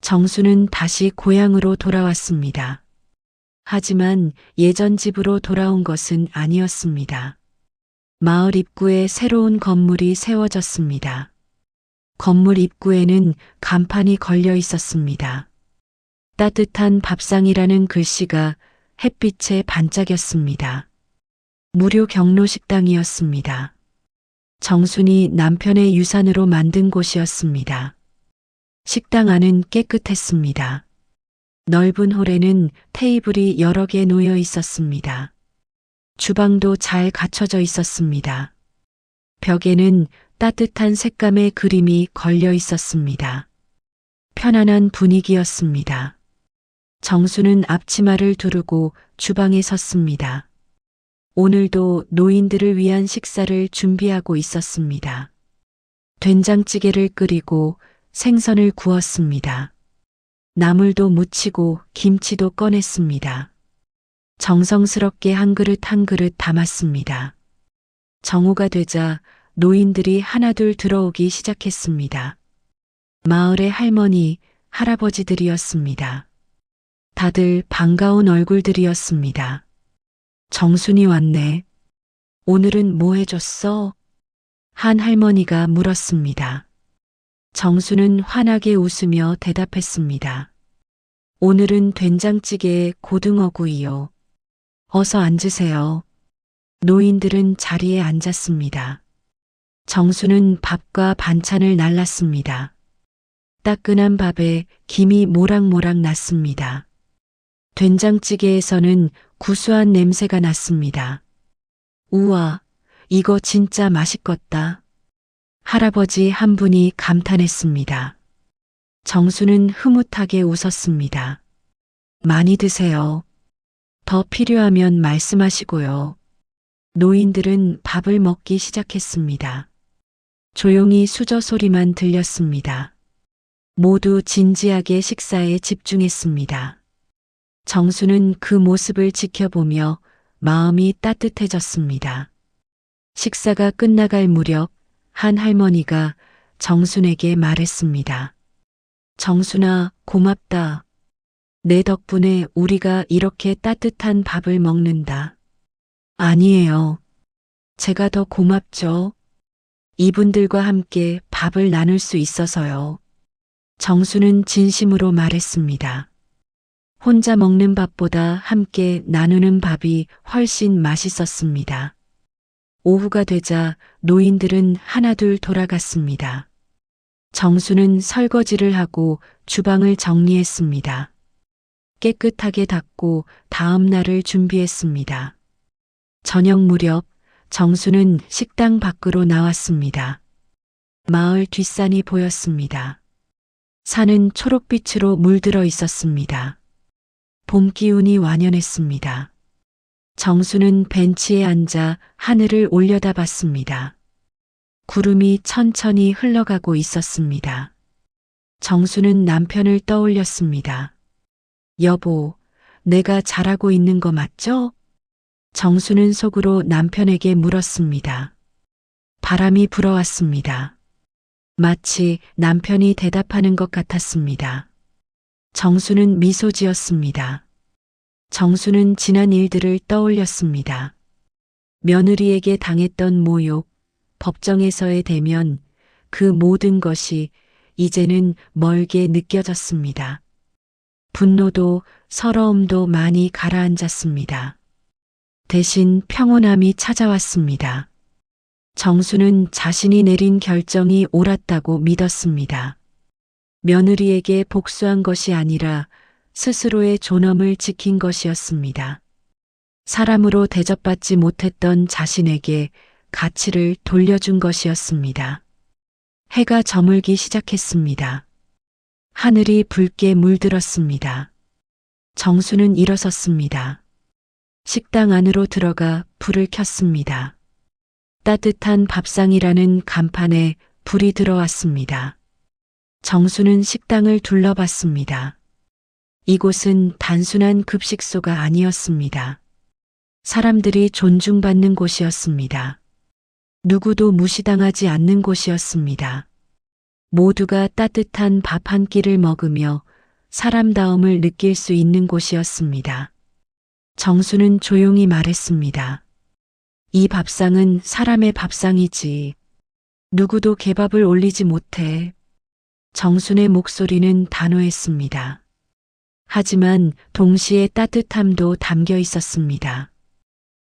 정수는 다시 고향으로 돌아왔습니다. 하지만 예전 집으로 돌아온 것은 아니었습니다. 마을 입구에 새로운 건물이 세워졌습니다. 건물 입구에는 간판이 걸려 있었습니다. 따뜻한 밥상이라는 글씨가 햇빛에 반짝였습니다. 무료 경로 식당이었습니다. 정순이 남편의 유산으로 만든 곳이었습니다. 식당 안은 깨끗했습니다. 넓은 홀에는 테이블이 여러 개 놓여 있었습니다. 주방도 잘 갖춰져 있었습니다. 벽에는 따뜻한 색감의 그림이 걸려 있었습니다. 편안한 분위기였습니다. 정수는 앞치마를 두르고 주방에 섰습니다. 오늘도 노인들을 위한 식사를 준비하고 있었습니다. 된장찌개를 끓이고 생선을 구웠습니다. 나물도 무치고 김치도 꺼냈습니다. 정성스럽게 한 그릇 한 그릇 담았습니다. 정오가 되자 노인들이 하나둘 들어오기 시작했습니다. 마을의 할머니, 할아버지들이었습니다. 다들 반가운 얼굴들이었습니다. 정순이 왔네. 오늘은 뭐 해줬어? 한 할머니가 물었습니다. 정수는 환하게 웃으며 대답했습니다. 오늘은 된장찌개에 고등어구이요. 어서 앉으세요. 노인들은 자리에 앉았습니다. 정수는 밥과 반찬을 날랐습니다. 따끈한 밥에 김이 모락모락 났습니다. 된장찌개에서는 구수한 냄새가 났습니다. 우와, 이거 진짜 맛있겠다. 할아버지 한 분이 감탄했습니다. 정수는 흐뭇하게 웃었습니다. 많이 드세요. 더 필요하면 말씀하시고요. 노인들은 밥을 먹기 시작했습니다. 조용히 수저 소리만 들렸습니다. 모두 진지하게 식사에 집중했습니다. 정수는 그 모습을 지켜보며 마음이 따뜻해졌습니다. 식사가 끝나갈 무렵 한 할머니가 정순에게 말했습니다. 정순아, 고맙다. 내 덕분에 우리가 이렇게 따뜻한 밥을 먹는다. 아니에요. 제가 더 고맙죠. 이분들과 함께 밥을 나눌 수 있어서요. 정수는 진심으로 말했습니다. 혼자 먹는 밥보다 함께 나누는 밥이 훨씬 맛있었습니다. 오후가 되자 노인들은 하나둘 돌아갔습니다. 정수는 설거지를 하고 주방을 정리했습니다. 깨끗하게 닦고 다음 날을 준비했습니다. 저녁 무렵 정수는 식당 밖으로 나왔습니다. 마을 뒷산이 보였습니다. 산은 초록빛으로 물들어 있었습니다. 봄 기운이 완연했습니다. 정수는 벤치에 앉아 하늘을 올려다봤습니다. 구름이 천천히 흘러가고 있었습니다. 정수는 남편을 떠올렸습니다. 여보, 내가 잘하고 있는 거 맞죠? 정수는 속으로 남편에게 물었습니다. 바람이 불어왔습니다. 마치 남편이 대답하는 것 같았습니다. 정수는 미소 지었습니다. 정수는 지난 일들을 떠올렸습니다. 며느리에게 당했던 모욕, 법정에서의 대면, 그 모든 것이 이제는 멀게 느껴졌습니다. 분노도 서러움도 많이 가라앉았습니다. 대신 평온함이 찾아왔습니다. 정수는 자신이 내린 결정이 옳았다고 믿었습니다. 며느리에게 복수한 것이 아니라 스스로의 존엄을 지킨 것이었습니다. 사람으로 대접받지 못했던 자신에게 가치를 돌려준 것이었습니다. 해가 저물기 시작했습니다. 하늘이 붉게 물들었습니다. 정수는 일어섰습니다. 식당 안으로 들어가 불을 켰습니다. 따뜻한 밥상이라는 간판에 불이 들어왔습니다. 정수는 식당을 둘러봤습니다. 이곳은 단순한 급식소가 아니었습니다. 사람들이 존중받는 곳이었습니다. 누구도 무시당하지 않는 곳이었습니다. 모두가 따뜻한 밥 한 끼를 먹으며 사람다움을 느낄 수 있는 곳이었습니다. 정수는 조용히 말했습니다. 이 밥상은 사람의 밥상이지. 누구도 개밥을 올리지 못해. 정순의 목소리는 단호했습니다. 하지만 동시에 따뜻함도 담겨 있었습니다.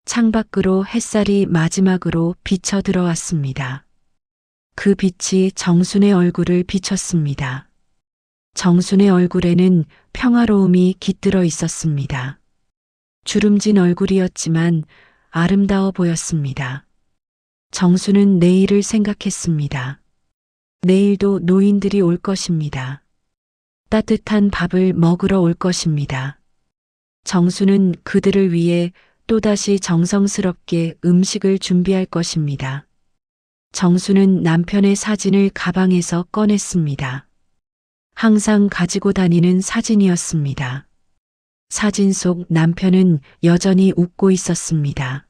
창밖으로 햇살이 마지막으로 비쳐 들어왔습니다. 그 빛이 정순의 얼굴을 비췄습니다. 정순의 얼굴에는 평화로움이 깃들어 있었습니다. 주름진 얼굴이었지만 아름다워 보였습니다. 정수는 내일을 생각했습니다. 내일도 노인들이 올 것입니다. 따뜻한 밥을 먹으러 올 것입니다. 정수는 그들을 위해 또다시 정성스럽게 음식을 준비할 것입니다. 정수는 남편의 사진을 가방에서 꺼냈습니다. 항상 가지고 다니는 사진이었습니다. 사진 속 남편은 여전히 웃고 있었습니다.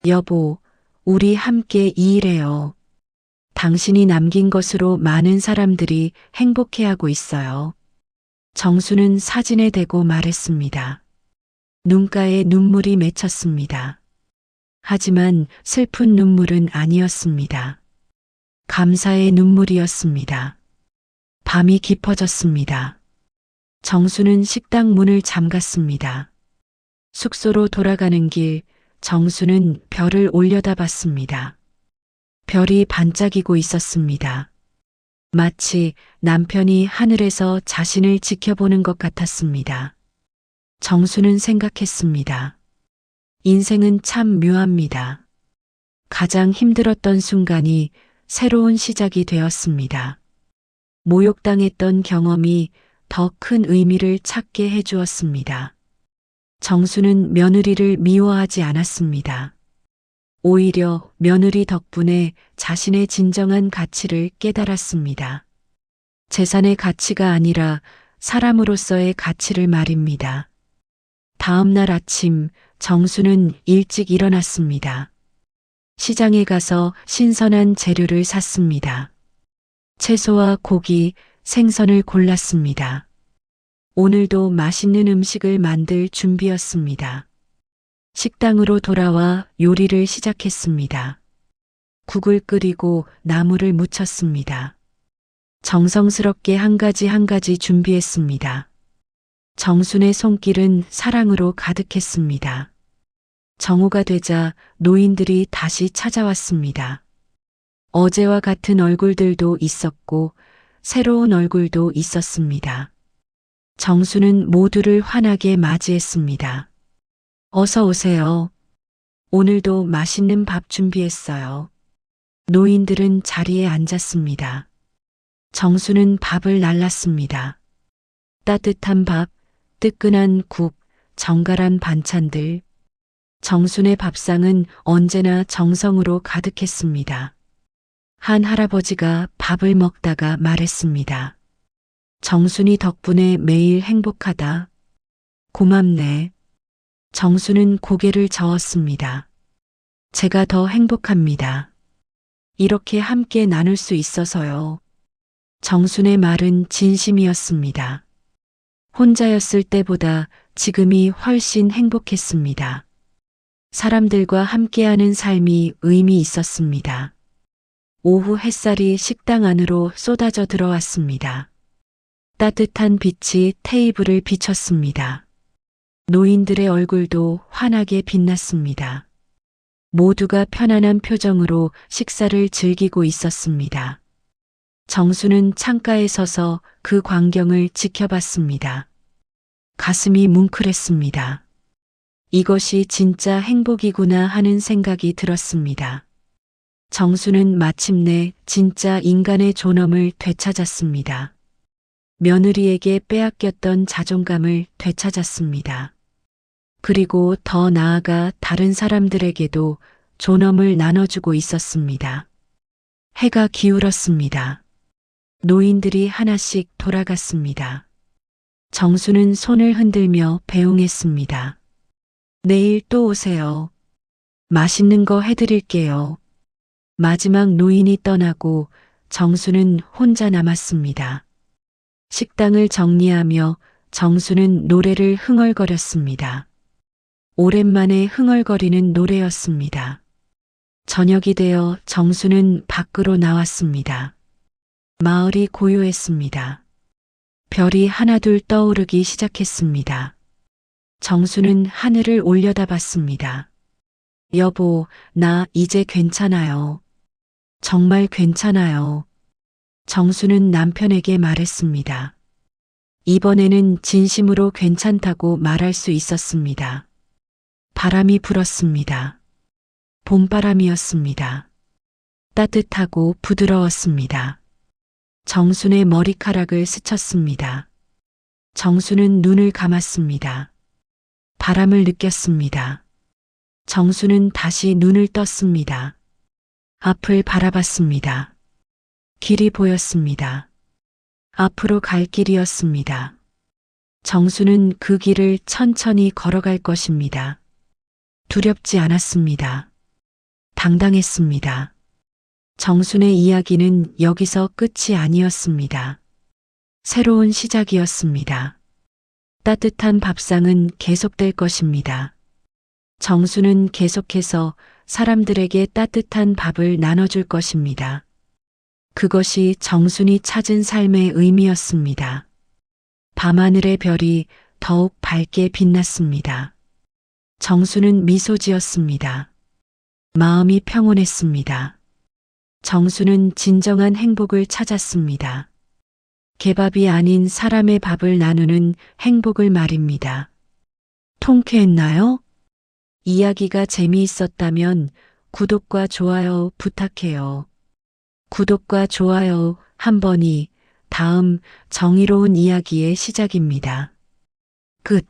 여보, 우리 함께 일해요. 당신이 남긴 것으로 많은 사람들이 행복해하고 있어요. 정수는 사진에 대고 말했습니다. 눈가에 눈물이 맺혔습니다. 하지만 슬픈 눈물은 아니었습니다. 감사의 눈물이었습니다. 밤이 깊어졌습니다. 정수는 식당 문을 잠갔습니다. 숙소로 돌아가는 길, 정수는 별을 올려다봤습니다. 별이 반짝이고 있었습니다. 마치 남편이 하늘에서 자신을 지켜보는 것 같았습니다. 정수는 생각했습니다. 인생은 참 묘합니다. 가장 힘들었던 순간이 새로운 시작이 되었습니다. 모욕당했던 경험이 더 큰 의미를 찾게 해주었습니다. 정수는 며느리를 미워하지 않았습니다. 오히려 며느리 덕분에 자신의 진정한 가치를 깨달았습니다. 재산의 가치가 아니라 사람으로서의 가치를 말입니다. 다음 날 아침 정수는 일찍 일어났습니다. 시장에 가서 신선한 재료를 샀습니다. 채소와 고기, 생선을 골랐습니다. 오늘도 맛있는 음식을 만들 준비였습니다. 식당으로 돌아와 요리를 시작했습니다. 국을 끓이고 나물을 무쳤습니다. 정성스럽게 한 가지 준비했습니다. 정순의 손길은 사랑으로 가득했습니다. 정오가 되자 노인들이 다시 찾아왔습니다. 어제와 같은 얼굴들도 있었고 새로운 얼굴도 있었습니다. 정수는 모두를 환하게 맞이했습니다. 어서 오세요. 오늘도 맛있는 밥 준비했어요. 노인들은 자리에 앉았습니다. 정수는 밥을 날랐습니다. 따뜻한 밥, 뜨끈한 국, 정갈한 반찬들. 정순의 밥상은 언제나 정성으로 가득했습니다. 한 할아버지가 밥을 먹다가 말했습니다. 정순이 덕분에 매일 행복하다. 고맙네. 정수는 고개를 저었습니다. 제가 더 행복합니다. 이렇게 함께 나눌 수 있어서요. 정순의 말은 진심이었습니다. 혼자였을 때보다 지금이 훨씬 행복했습니다. 사람들과 함께하는 삶이 의미 있었습니다. 오후 햇살이 식당 안으로 쏟아져 들어왔습니다. 따뜻한 빛이 테이블을 비췄습니다. 노인들의 얼굴도 환하게 빛났습니다. 모두가 편안한 표정으로 식사를 즐기고 있었습니다. 정수는 창가에 서서 그 광경을 지켜봤습니다. 가슴이 뭉클했습니다. 이것이 진짜 행복이구나 하는 생각이 들었습니다. 정수는 마침내 진짜 인간의 존엄을 되찾았습니다. 며느리에게 빼앗겼던 자존감을 되찾았습니다. 그리고 더 나아가 다른 사람들에게도 존엄을 나눠주고 있었습니다. 해가 기울었습니다. 노인들이 하나씩 돌아갔습니다. 정수는 손을 흔들며 배웅했습니다. 내일 또 오세요. 맛있는 거 해드릴게요. 마지막 노인이 떠나고 정수는 혼자 남았습니다. 식당을 정리하며 정수는 노래를 흥얼거렸습니다. 오랜만에 흥얼거리는 노래였습니다. 저녁이 되어 정수는 밖으로 나왔습니다. 마을이 고요했습니다. 별이 하나둘 떠오르기 시작했습니다. 정수는 하늘을 올려다봤습니다. 여보, 나 이제 괜찮아요. 정말 괜찮아요. 정수는 남편에게 말했습니다. 이번에는 진심으로 괜찮다고 말할 수 있었습니다. 바람이 불었습니다. 봄바람이었습니다. 따뜻하고 부드러웠습니다. 정순의 머리카락을 스쳤습니다. 정수는 눈을 감았습니다. 바람을 느꼈습니다. 정수는 다시 눈을 떴습니다. 앞을 바라봤습니다. 길이 보였습니다. 앞으로 갈 길이었습니다. 정수는 그 길을 천천히 걸어갈 것입니다. 두렵지 않았습니다. 당당했습니다. 정순의 이야기는 여기서 끝이 아니었습니다. 새로운 시작이었습니다. 따뜻한 밥상은 계속될 것입니다. 정수는 계속해서 사람들에게 따뜻한 밥을 나눠줄 것입니다. 그것이 정순이 찾은 삶의 의미였습니다. 밤하늘의 별이 더욱 밝게 빛났습니다. 정수는 미소 지었습니다. 마음이 평온했습니다. 정수는 진정한 행복을 찾았습니다. 개밥이 아닌 사람의 밥을 나누는 행복을 말입니다. 통쾌했나요? 이야기가 재미있었다면 구독과 좋아요 부탁해요. 구독과 좋아요 한 번이 다음 정의로운 이야기의 시작입니다. 끝.